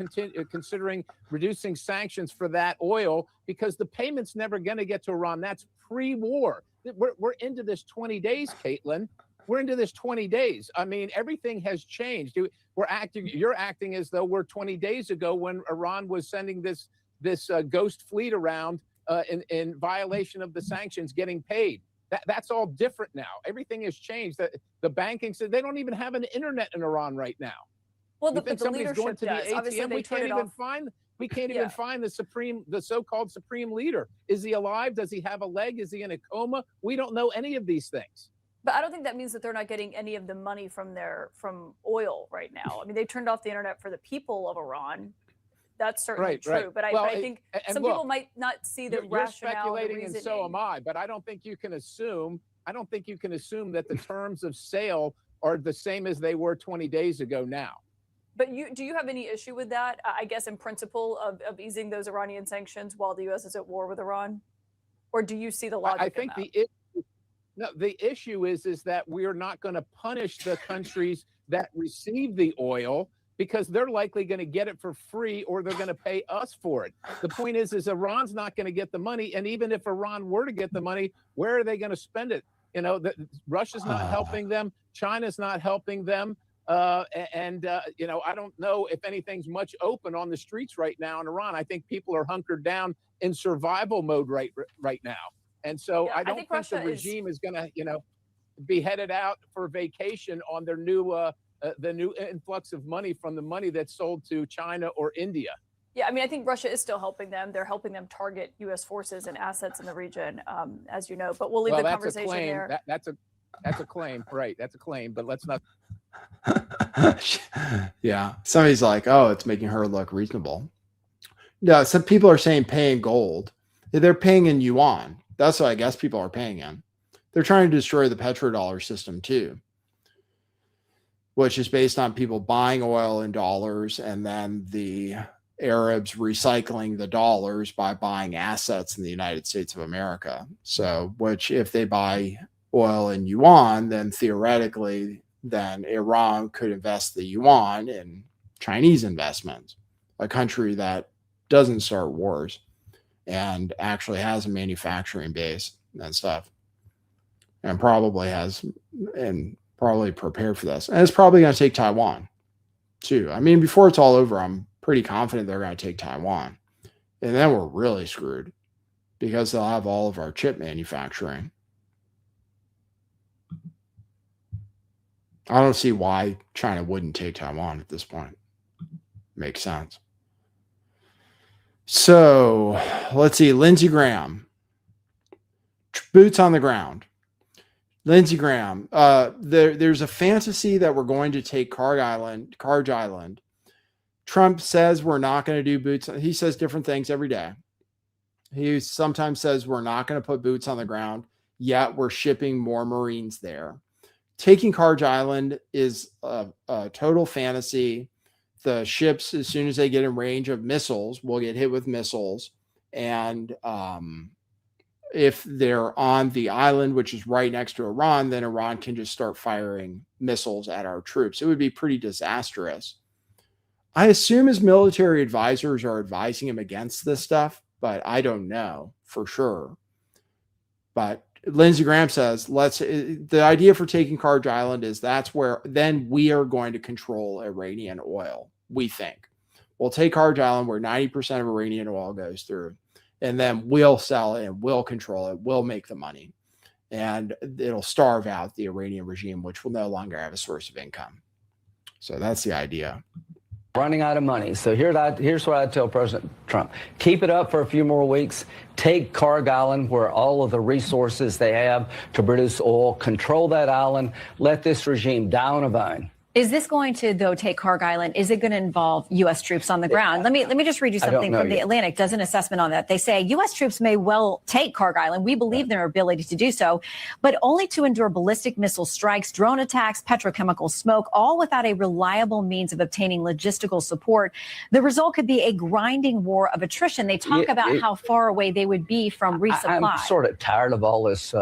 considering reducing sanctions for that oil because the payment's never going to get to Iran. That's pre-war. We're into this 20 days, Caitlin. We're into this 20 days. I mean, everything has changed. You're acting as though we're 20 days ago when Iran was sending this ghost fleet around in violation of the sanctions, getting paid. That's all different now. Everything has changed. The banking said they don't even have an internet in Iran right now.
Well,
You
but
think
the
somebody's
leadership
going to
does.
the
Obviously,
ATM?
they turn it off.
We can't even find the so-called supreme leader. Is he alive? Does he have a leg? Is he in a coma? We don't know any of these things.
But I don't think that means that they're not getting any of the money from oil right now. I mean, they turned off the internet for the people of Iran. That's certainly true.
Right.
But
Well,
I think some people might not see the
You're
rationale.
speculating, and so am I. But I don't think you can assume. I don't think you can assume that the terms of sale are the same as they were 20 days ago now.
But do you have any issue with that? I guess in principle of easing those Iranian sanctions while the U.S. is at war with Iran, or do you see the logic?
I think the issue is that we are not going to punish the countries that receive the oil because they're likely going to get it for free or they're going to pay us for it. The point is Iran's not going to get the money. And even if Iran were to get the money, where are they going to spend it? You know, Russia's not helping them. China's not helping them. You know, I don't know if anything's much open on the streets right now in Iran. I think people are hunkered down in survival mode right now. And so I don't think the regime is going to, you know, be headed out for vacation on their new the new influx of money from the money that's sold to China or India.
Yeah, I mean, I think Russia is still helping them. They're helping them target U.S. forces and assets in the region, as you know. But we'll leave the conversation there.
That's a claim, right? That's a claim, but let's not.
Yeah, somebody's like, oh, it's making her look reasonable. No, some people are saying pay in gold. They're paying in yuan. That's what I guess people are paying in. They're trying to destroy the petrodollar system too, which is based on people buying oil in dollars and then the Arabs recycling the dollars by buying assets in the United States of America. So, which if they buy oil in yuan, then theoretically, then Iran could invest the yuan in Chinese investments, a country that doesn't start wars and actually has a manufacturing base and stuff, and probably prepared for this. And it's probably going to take Taiwan too. I mean, before it's all over, I'm pretty confident they're going to take Taiwan. And then we're really screwed because they'll have all of our chip manufacturing. I don't see why China wouldn't take Taiwan at this point. Makes sense. So let's see. Lindsey Graham, boots on the ground. Lindsey Graham, there's a fantasy that we're going to take Carge Island. Trump says we're not going to do boots. He says different things every day. He sometimes says we're not going to put boots on the ground, yet we're shipping more Marines there. taking Karj Island is a total fantasy. The ships, as soon as they get in range of missiles, will get hit with missiles. And if they're on the island, which is right next to Iran, then Iran can just start firing missiles at our troops. It would be pretty disastrous. I assume his military advisors are advising him against this stuff, but I don't know for sure. But Lindsey Graham says, the idea for taking Karj Island is that's where then we are going to control Iranian oil, we think. We'll take Karj Island where 90% of Iranian oil goes through, and then we'll sell it and we'll control it. We'll make the money. And it'll starve out the Iranian regime, which will no longer have a source of income. So that's the idea.
Running out of money. So here's what I tell President Trump. Keep it up for a few more weeks. Take Karj Island, where all of the resources they have to produce oil. Control that island. Let this regime die on a vine.
Is this going to, though, take Karj Island? Is it going to involve U.S. troops on the ground? Let me just read you something from The Atlantic. Does an assessment on that. They say U.S. troops may well take Karj Island. We believe their ability to do so, but only to endure ballistic missile strikes, drone attacks, petrochemical smoke, all without a reliable means of obtaining logistical support. The result could be a grinding war of attrition. They talk about how far away they would be from resupply.
I'm sort of tired of all this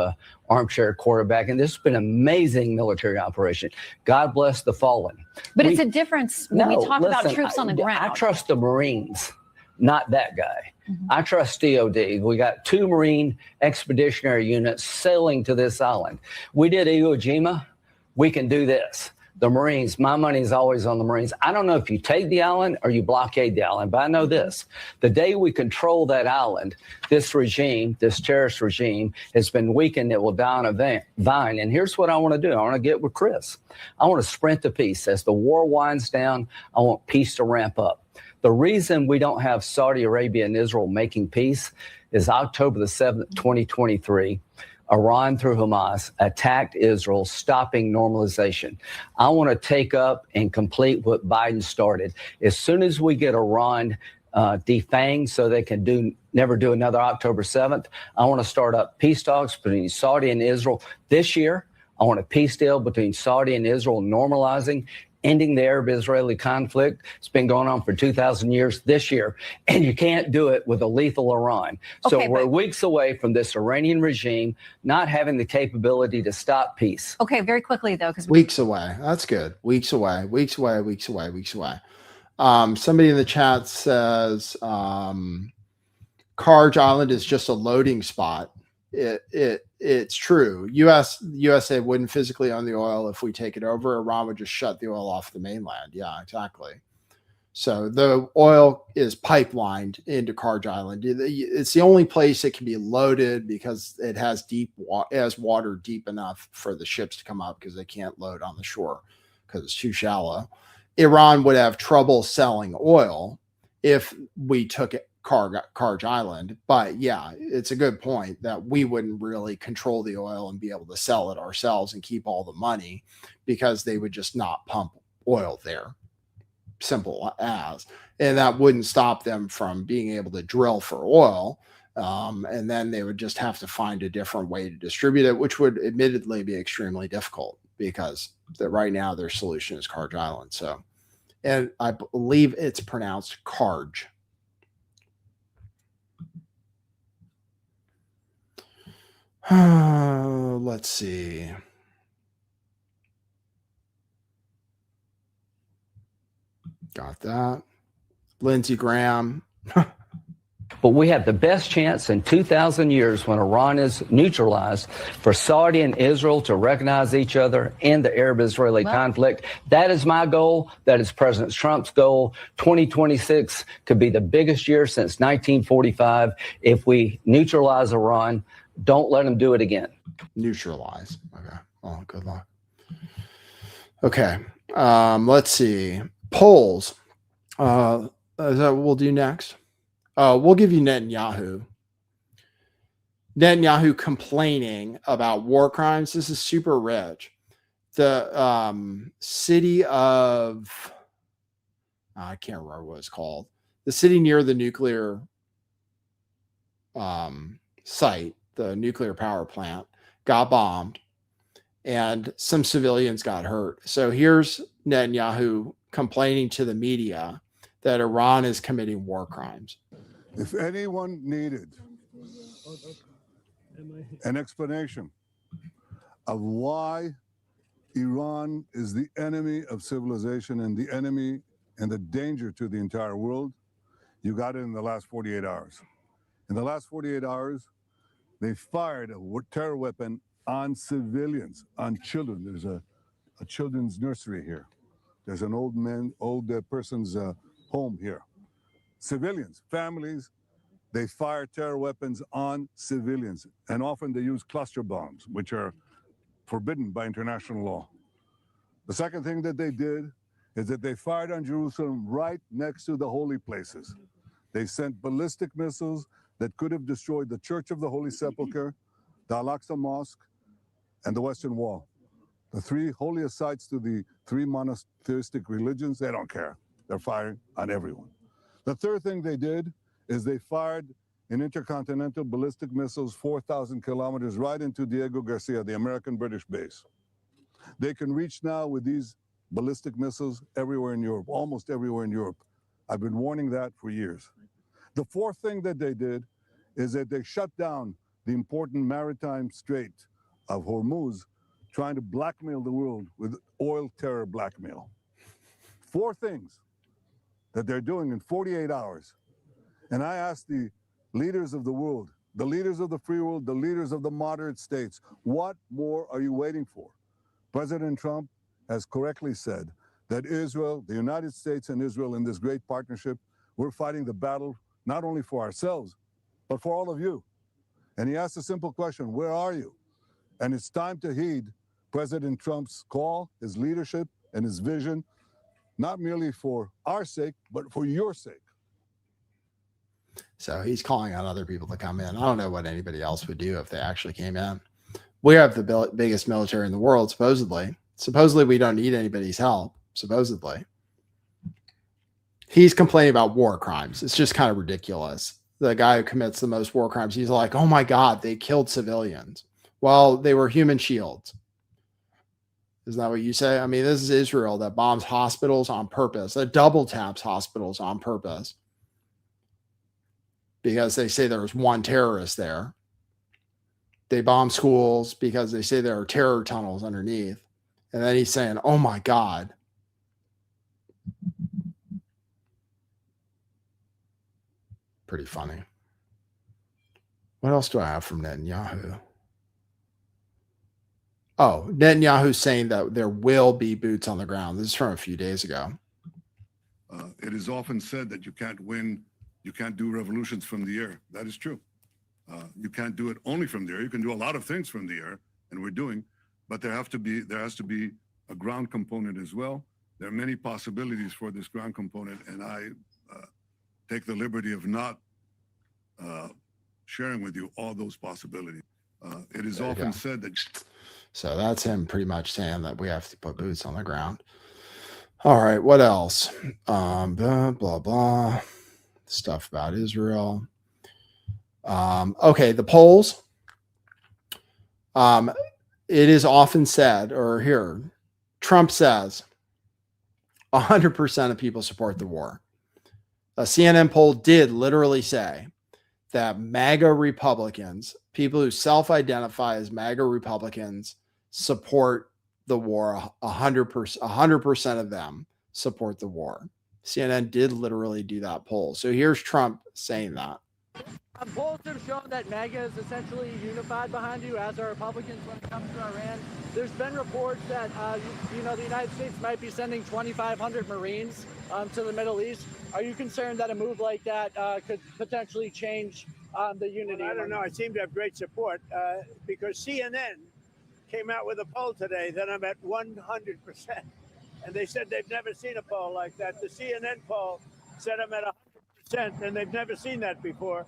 armchair quarterback, and this has been an amazing military operation. God bless the fallen.
But it's a difference when we talk about troops on the ground.
I trust the Marines, not that guy. I trust DOD. We got 2 Marine expeditionary units sailing to this island. We did Iwo Jima. We can do this. The Marines, my money is always on the Marines. I don't know if you take the island or you blockade the island, but I know this. The day we control that island, this regime, this terrorist regime, has been weakened. It will die on a vine. And here's what I want to do. I want to get with Chris. I want to sprint to peace. As the war winds down, I want peace to ramp up. The reason we don't have Saudi Arabia and Israel making peace is October the 7th, 2023. Iran, through Hamas, attacked Israel, stopping normalization. I want to take up and complete what Biden started. As soon as we get Iran defanged so they can never do another October 7th, I want to start up peace talks between Saudi and Israel this year. I want a peace deal between Saudi and Israel, normalizing, ending the Arab-Israeli conflict. It's been going on for 2,000 years this year, and you can't do it with a lethal Iran. So we're weeks away from this Iranian regime not having the capability to stop peace.
Okay, very quickly, though. Because
weeks away. That's good. Weeks away, weeks away, weeks away, weeks away. Somebody in the chat says Karj Island is just a loading spot. It's true. USA wouldn't physically own the oil if we take it over. Iran would just shut the oil off the mainland. Yeah, exactly. So the oil is pipelined into Karj Island. It's the only place it can be loaded because it has water deep enough for the ships to come up, because they can't load on the shore because it's too shallow. Iran would have trouble selling oil if we took it. Karj Island. But yeah, it's a good point that we wouldn't really control the oil and be able to sell it ourselves and keep all the money, because they would just not pump oil there. Simple as. And that wouldn't stop them from being able to drill for oil. And then they would just have to find a different way to distribute it, which would admittedly be extremely difficult, because right now their solution is Karj Island. So, and I believe it's pronounced Karj. Let's see. Got that. Lindsey Graham.
But we have the best chance in 2,000 years, when Iran is neutralized, for Saudi and Israel to recognize each other in the Arab-Israeli conflict. That is my goal. That is President Trump's goal. 2026 could be the biggest year since 1945 if we neutralize Iran. Don't let them do it again.
Neutralize. Okay. Oh, good luck. Okay. Let's see. Polls. Is that what we'll do next? We'll give you Netanyahu. Netanyahu complaining about war crimes. This is super rich. The city of, I can't remember what it's called. The city near the nuclear site, the nuclear power plant, got bombed. and some civilians got hurt. So here's Netanyahu complaining to the media that Iran is committing war crimes.
If anyone needed an explanation of why Iran is the enemy of civilization and the enemy and the danger to the entire world, you got it in the last 48 hours. In the last 48 hours, they fired a terror weapon on civilians, on children. There's a children's nursery here. There's an old person's home here. Civilians, families, they fire terror weapons on civilians. And often they use cluster bombs, which are forbidden by international law. The second thing that they did is that they fired on Jerusalem right next to the holy places. They sent ballistic missiles that could have destroyed the Church of the Holy Sepulchre, the Al-Aqsa Mosque, and the Western Wall. The three holiest sites to the three monotheistic religions, they don't care. They're firing on everyone. The third thing they did is they fired an intercontinental ballistic missiles 4,000 kilometers right into Diego Garcia, the American-British base. They can reach now with these ballistic missiles everywhere in Europe, almost everywhere in Europe. I've been warning that for years. The fourth thing that they did is that they shut down the important maritime Strait of Hormuz, trying to blackmail the world with oil terror blackmail. Four things that they're doing in 48 hours. And I asked the leaders of the world, the leaders of the free world, the leaders of the moderate states, what more are you waiting for? President Trump has correctly said that Israel, the United States and Israel in this great partnership, we're fighting the battle not only for ourselves, but for all of you. And he asked a simple question, where are you? And it's time to heed President Trump's call, his leadership, and his vision, not merely for our sake, but for your sake.
So he's calling on other people to come in. I don't know what anybody else would do if they actually came in. We have the biggest military in the world, supposedly. Supposedly, we don't need anybody's help, supposedly. He's complaining about war crimes. It's just kind of ridiculous. The guy who commits the most war crimes, he's like, oh my God, they killed civilians. Well, they were human shields. Isn't that what you say? I mean, this is Israel that bombs hospitals on purpose, that double taps hospitals on purpose because they say there was one terrorist there. They bomb schools because they say there are terror tunnels underneath. And then he's saying, oh my God. Pretty funny. What else do I have from Netanyahu? Oh, Netanyahu saying that there will be boots on the ground. This is from a few days ago.
It is often said that you can't do revolutions from the air. That is true. You can't do it only from the air. You can do a lot of things from the air, and we're doing, but there has to be a ground component as well. There are many possibilities for this ground component, and I take the liberty of not sharing with you all those possibilities. It is often said that.
So that's him pretty much saying that we have to put boots on the ground. All right, what else? Blah, blah, blah. Stuff about Israel. Okay, the polls. It is often said, or here, Trump says 100% of people support the war. A CNN poll did literally say that MAGA Republicans, people who self-identify as MAGA Republicans, support the war. 100% of them support the war. CNN did literally do that poll. So here's Trump saying that.
Polls have shown that MAGA is essentially unified behind you, as are Republicans when it comes to Iran. There's been reports that the United States might be sending 2,500 Marines to the Middle East. Are you concerned that a move like that could potentially change the unity?
Well, I don't know. I seem to have great support because CNN came out with a poll today that I'm at 100%. And they said they've never seen a poll like that. The CNN poll said I'm at 100%, and they've never seen that before,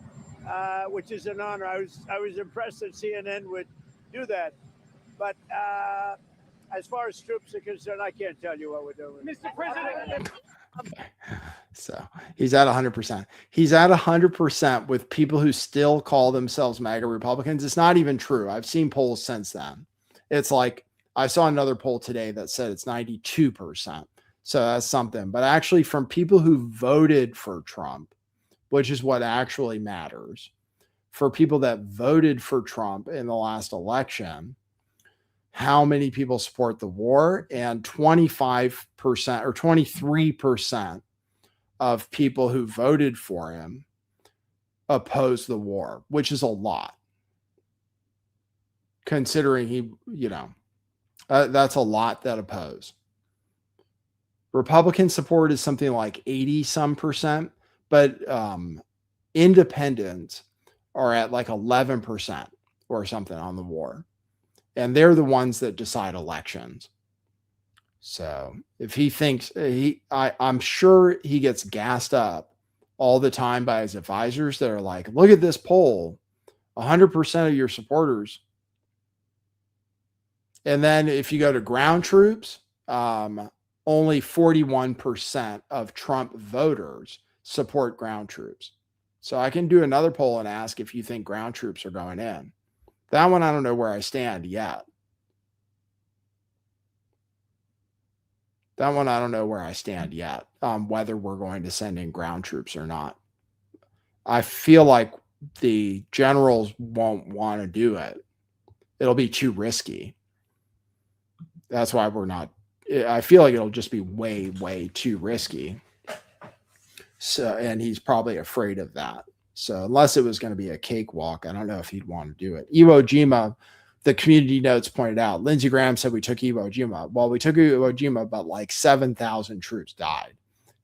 which is an honor. I was impressed that CNN would do that. But as far as troops are concerned, I can't tell you what we're doing.
Mr. President.
So he's at 100%. He's at 100% with people who still call themselves MAGA Republicans. It's not even true. I've seen polls since then. It's like I saw another poll today that said it's 92%. So that's something. But actually, from people who voted for Trump, which is what actually matters, for people that voted for Trump in the last election, how many people support the war? And 25% or 23% of people who voted for him oppose the war, which is a lot. Considering he, that's a lot that oppose. Republican support is something like 80% but independents are at like 11% or something on the war. And they're the ones that decide elections. So if he thinks I'm sure he gets gassed up all the time by his advisors that are like, look at this poll, 100% of your supporters. And then if you go to ground troops, only 41% of Trump voters support ground troops. So I can do another poll and ask if you think ground troops are going in. That one, I don't know where I stand yet. Whether we're going to send in ground troops or not. I feel like the generals won't want to do it. It'll be too risky. That's why we're not. I feel like it'll just be way, way too risky. So, and he's probably afraid of that. So unless it was going to be a cakewalk, I don't know if he'd want to do it. Iwo Jima, the community notes pointed out, Lindsey Graham said we took Iwo Jima. Well, we took Iwo Jima, but like 7,000 troops died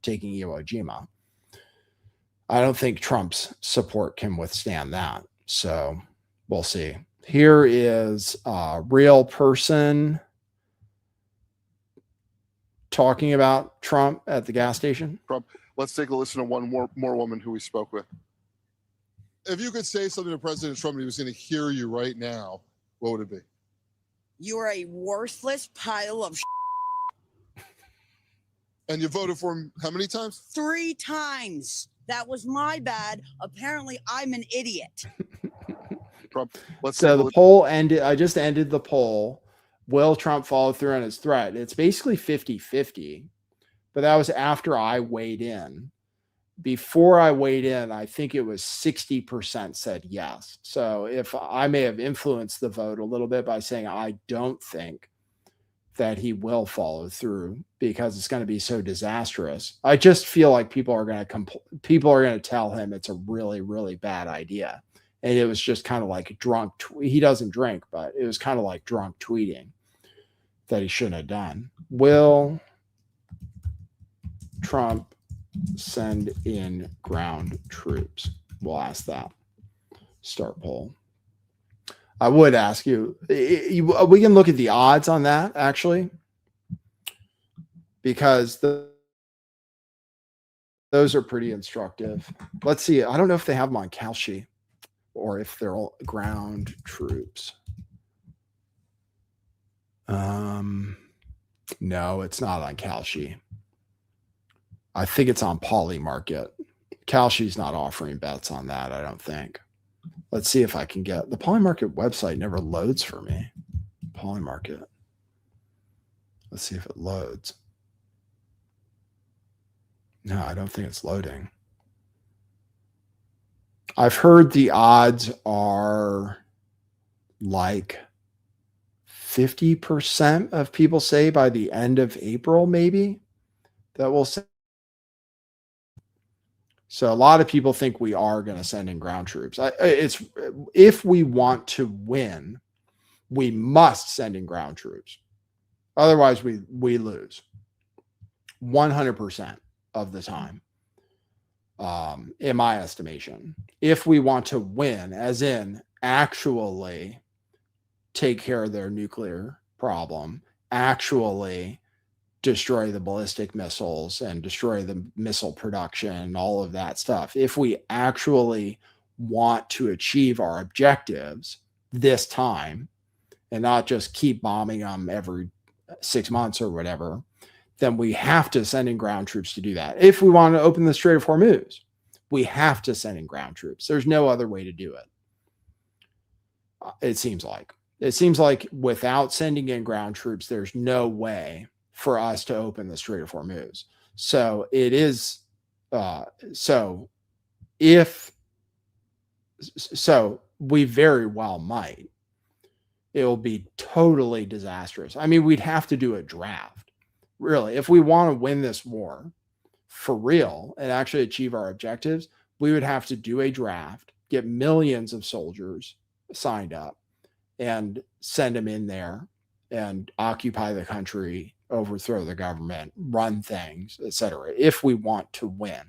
taking Iwo Jima. I don't think Trump's support can withstand that. So we'll see. Here is a real person talking about Trump at the gas station.
Trump. Let's take a listen to one more woman who we spoke with. If you could say something to President Trump and he was going to hear you right now, what would it be?
You are a worthless pile of
And you voted for him how many times?
3 times. That was my bad. Apparently, I'm an idiot.
Trump.
So the poll ended. I just ended the poll. Will Trump follow through on his threat? It's basically 50-50, but that was after I weighed in. Before I weighed in, I think it was 60% said yes. So if I may have influenced the vote a little bit by saying I don't think that he will follow through because it's going to be so disastrous. I just feel like people are going to tell him it's a really, really bad idea. And it was just kind of like drunk. He doesn't drink, but it was kind of like drunk tweeting that he shouldn't have done. Will Trump send in ground troops? We'll ask that. Start poll. I would ask you, we can look at the odds on that actually, because those are pretty instructive. Let's see. I don't know if they have them on Kalshi or if they're all ground troops. No, it's not on Kalshi. I think it's on Polymarket. Kalshi's not offering bets on that, I don't think. Let's see if I can get the Polymarket website. Never loads for me. Polymarket. Let's see if it loads. No, I don't think it's loading. I've heard the odds are like 50% of people say by the end of April, maybe, that we'll send. So a lot of people think we are going to send in ground troops. It's if we want to win, we must send in ground troops. Otherwise, we lose 100% of the time, in my estimation. If we want to win, as in actually take care of their nuclear problem, actually destroy the ballistic missiles and destroy the missile production and all of that stuff. If we actually want to achieve our objectives this time and not just keep bombing them every 6 months or whatever, then we have to send in ground troops to do that. If we want to open the Strait of Hormuz, we have to send in ground troops. There's no other way to do it. It seems like. It seems like without sending in ground troops, there's no way for us to open the Strait of Hormuz. So it is, so we very well might. It will be totally disastrous. I mean, we'd have to do a draft, really. If we want to win this war for real and actually achieve our objectives, we would have to do a draft, get millions of soldiers signed up, and send them in there and occupy the country, overthrow the government, run things, etc. if we want to win.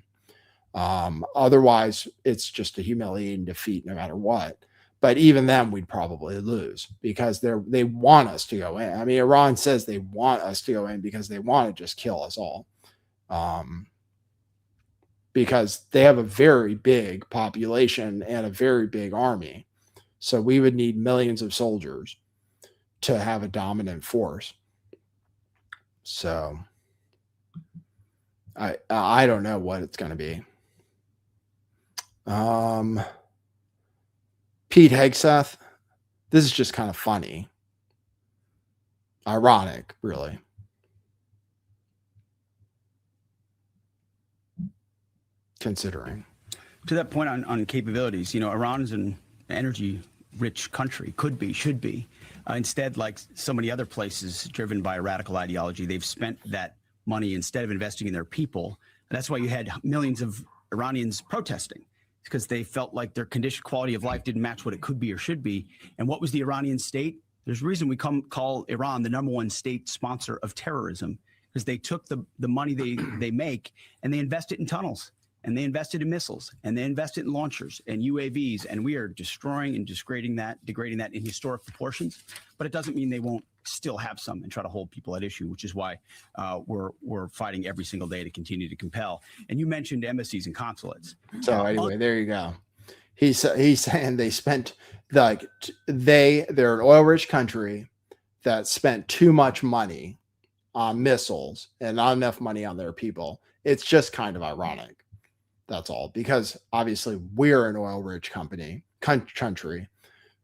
Otherwise, it's just a humiliating defeat no matter what. But even then, we'd probably lose because they want us to go in. I mean, Iran says they want us to go in because they want to just kill us all. Because they have a very big population and a very big army. So we would need millions of soldiers to have a dominant force. So I don't know what it's going to be. Pete Hegseth, this is just kind of funny. Ironic, really. Considering.
To that point on capabilities, Iran's an energy-rich country, could be, should be. Instead, like so many other places driven by a radical ideology, they've spent that money instead of investing in their people. And that's why you had millions of Iranians protesting, because they felt like their quality of life didn't match what it could be or should be. And what was the Iranian state? There's a reason we call Iran the #1 state sponsor of terrorism, because they took the money they make and they invest it in tunnels, and they invested in missiles, and they invested in launchers and UAVs, and we are destroying and degrading that in historic proportions. But it doesn't mean they won't still have some and try to hold people at issue, which is why we're fighting every single day to continue to compel. And you mentioned embassies and consulates.
So anyway, there you go. He's saying they spent they're an oil-rich country that spent too much money on missiles and not enough money on their people. It's just kind of ironic. That's all, because obviously we're an oil-rich country.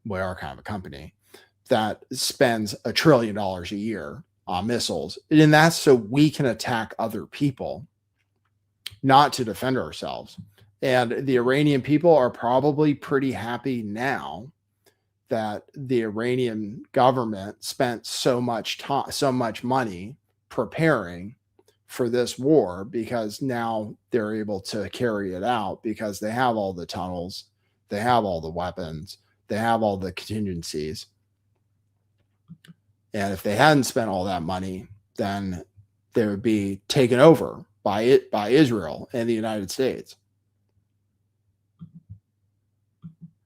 We are kind of a company that spends $1 trillion a year on missiles. And that's so we can attack other people, not to defend ourselves. And the Iranian people are probably pretty happy now that the Iranian government spent so much time, so much money preparing for this war, because now they're able to carry it out because they have all the tunnels, they have all the weapons, they have all the contingencies. And if they hadn't spent all that money, then they would be taken over by Israel and the United States.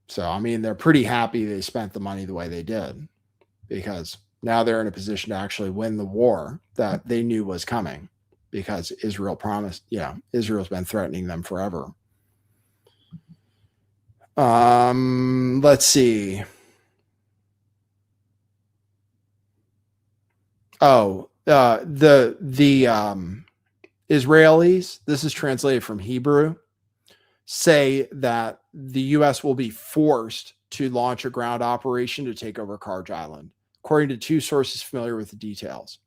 So, I mean, they're pretty happy they spent the money the way they did, because now they're in a position to actually win the war that they knew was coming, because Israel promised, Israel's been threatening them forever. Let's see. Oh, the Israelis, this is translated from Hebrew, say that the U.S. will be forced to launch a ground operation to take over Karj Island, according to two sources familiar with the details.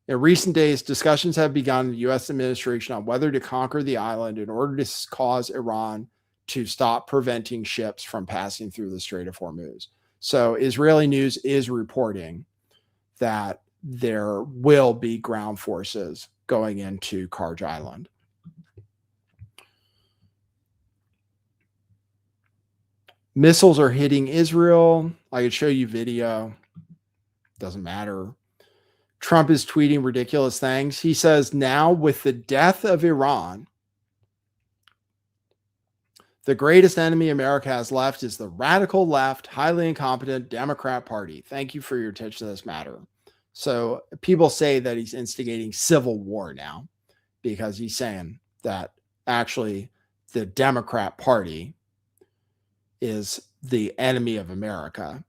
In recent days, discussions have begun in the U.S. administration on whether to conquer the island in order to cause Iran to stop preventing ships from passing through the Strait of Hormuz. So Israeli news is reporting that there will be ground forces going into Karj Island. Missiles are hitting Israel. I could show you video. Doesn't matter. Trump is tweeting ridiculous things. He says, now with the death of Iran, the greatest enemy America has left is the radical left, highly incompetent Democrat Party. Thank you for your attention to this matter. So people say that he's instigating civil war now, because he's saying that actually the Democrat Party is the enemy of America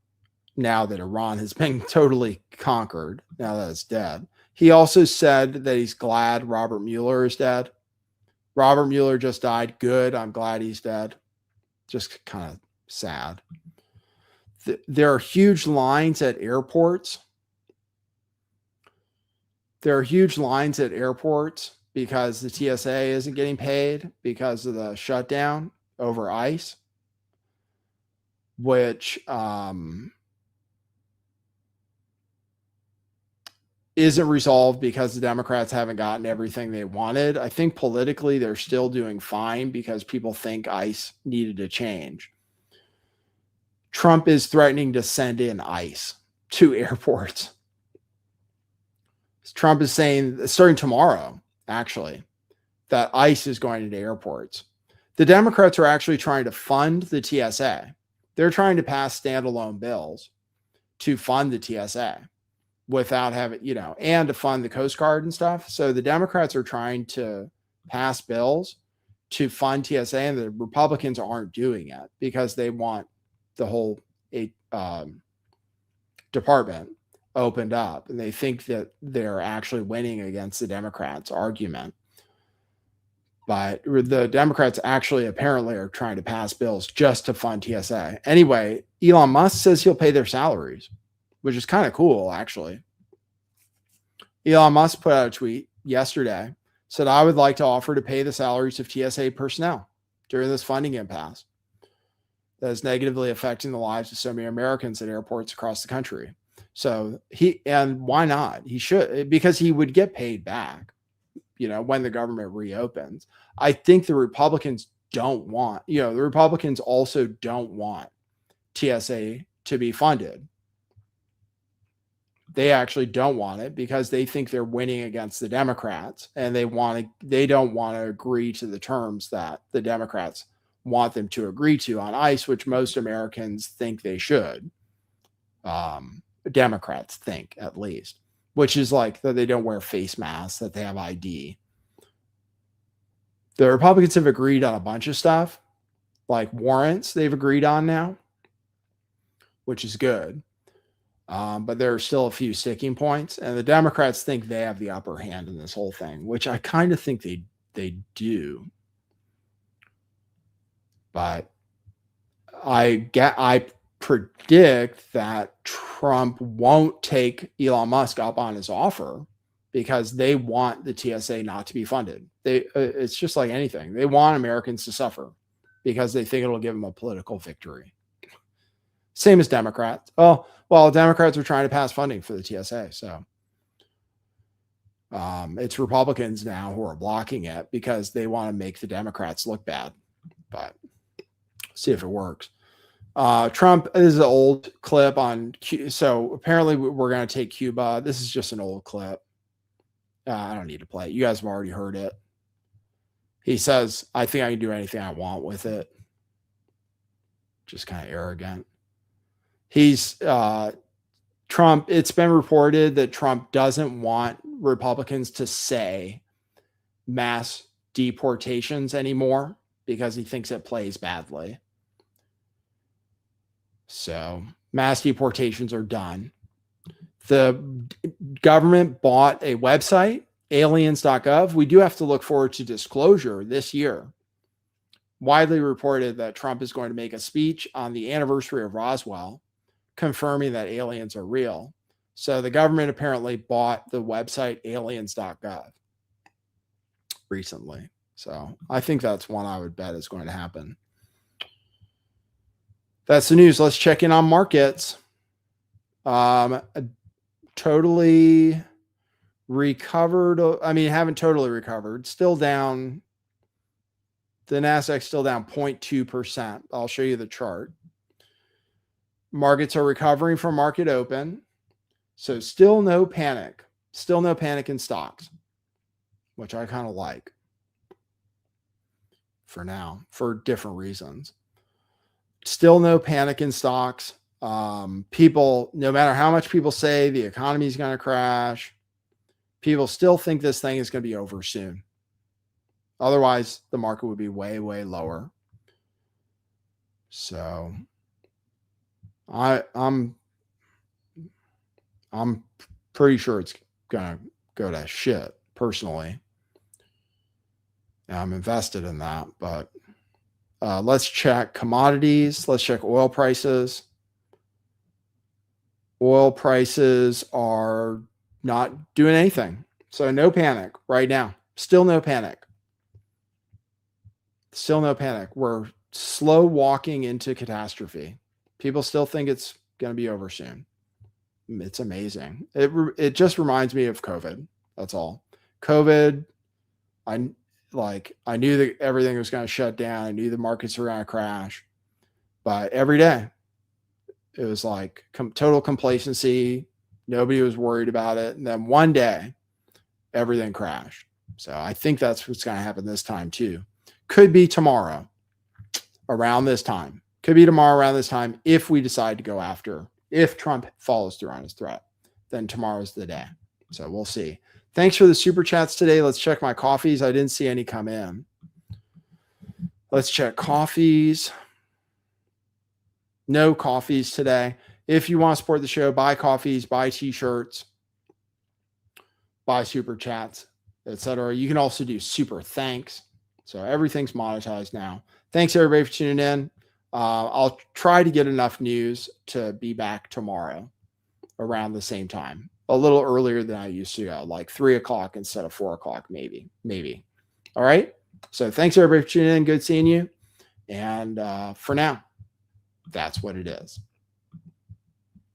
now that Iran has been totally conquered, now that it's dead. He also said that he's glad Robert Mueller is dead. Robert Mueller just died. Good. I'm glad he's dead. Just kind of sad. There are huge lines at airports. There are huge lines at airports because the TSA isn't getting paid because of the shutdown over ICE, which isn't resolved because the Democrats haven't gotten everything they wanted. I think politically they're still doing fine because people think ICE needed to change. Trump is threatening to send in ICE to airports. Trump is saying, starting tomorrow, actually, that ICE is going into airports. The Democrats are actually trying to fund the TSA. They're trying to pass standalone bills to fund the TSA without having, and to fund the Coast Guard and stuff. So the Democrats are trying to pass bills to fund TSA, and the Republicans aren't doing it because they want the whole department opened up, and they think that they're actually winning against the Democrats' argument. But the Democrats actually apparently are trying to pass bills just to fund TSA. Anyway, Elon Musk says he'll pay their salaries, which is kind of cool, actually. Elon Musk put out a tweet yesterday, said, "I would like to offer to pay the salaries of TSA personnel during this funding impasse that is negatively affecting the lives of so many Americans at airports across the country." So and why not? He should, because he would get paid back, when the government reopens. I think the Republicans don't want, the Republicans also don't want TSA to be funded. They actually don't want it because they think they're winning against the Democrats, and they don't want to agree to the terms that the Democrats want them to agree to on ICE, which most Americans think they should. Democrats think, at least, which is like that they don't wear face masks, that they have ID. The Republicans have agreed on a bunch of stuff, like warrants they've agreed on now, which is good. But there are still a few sticking points, and the Democrats think they have the upper hand in this whole thing, which I kind of think they do. But I predict that Trump won't take Elon Musk up on his offer because they want the TSA not to be funded. It's just like anything. They want Americans to suffer because they think it'll give them a political victory. Same as Democrats. Oh, well, Democrats are trying to pass funding for the TSA. So it's Republicans now who are blocking it because they want to make the Democrats look bad. But see if it works. Trump, this is an old clip on, so apparently we're going to take Cuba. This is just an old clip. I don't need to play it. You guys have already heard it. He says, "I think I can do anything I want with it." Just kind of arrogant. Trump, it's been reported that Trump doesn't want Republicans to say mass deportations anymore because he thinks it plays badly. So mass deportations are done. The government bought a website, aliens.gov. We do have to look forward to disclosure this year. Widely reported that Trump is going to make a speech on the anniversary of Roswell, confirming that aliens are real. So the government apparently bought the website aliens.gov recently. So I think that's one I would bet is going to happen. That's the news. Let's check in on markets. Totally recovered. I mean, haven't totally recovered. Still down. The Nasdaq's still down 0.2%. I'll show you the chart. Markets are recovering from market open. So still no panic. Still no panic in stocks, which I kind of like for now, for different reasons. Still no panic in stocks. People, no matter how much people say the economy is going to crash, people still think this thing is going to be over soon. Otherwise, the market would be way, way lower. So I'm pretty sure it's going to go to shit personally. I'm invested in that, but let's check commodities. Let's check oil prices. Oil prices are not doing anything. So no panic right now. Still no panic. Still no panic. We're slow walking into catastrophe. People still think it's going to be over soon. It's amazing. It just reminds me of COVID. That's all. COVID, I knew that everything was going to shut down. I knew the markets were going to crash. But every day, it was like total complacency. Nobody was worried about it. And then one day, everything crashed. So I think that's what's going to happen this time too. Could be tomorrow around this time. Could be tomorrow around this time if we decide to go after. If Trump follows through on his threat, then tomorrow's the day. So we'll see. Thanks for the super chats today. Let's check my coffees. I didn't see any come in. Let's check coffees. No coffees today. If you want to support the show, buy coffees, buy t-shirts, buy super chats, etc. You can also do super thanks. So everything's monetized now. Thanks everybody for tuning in. I'll try to get enough news to be back tomorrow around the same time. A little earlier than I used to go, like 3 o'clock instead of 4 o'clock, maybe. All right. So thanks everybody for tuning in. Good seeing you. And for now, that's what it is.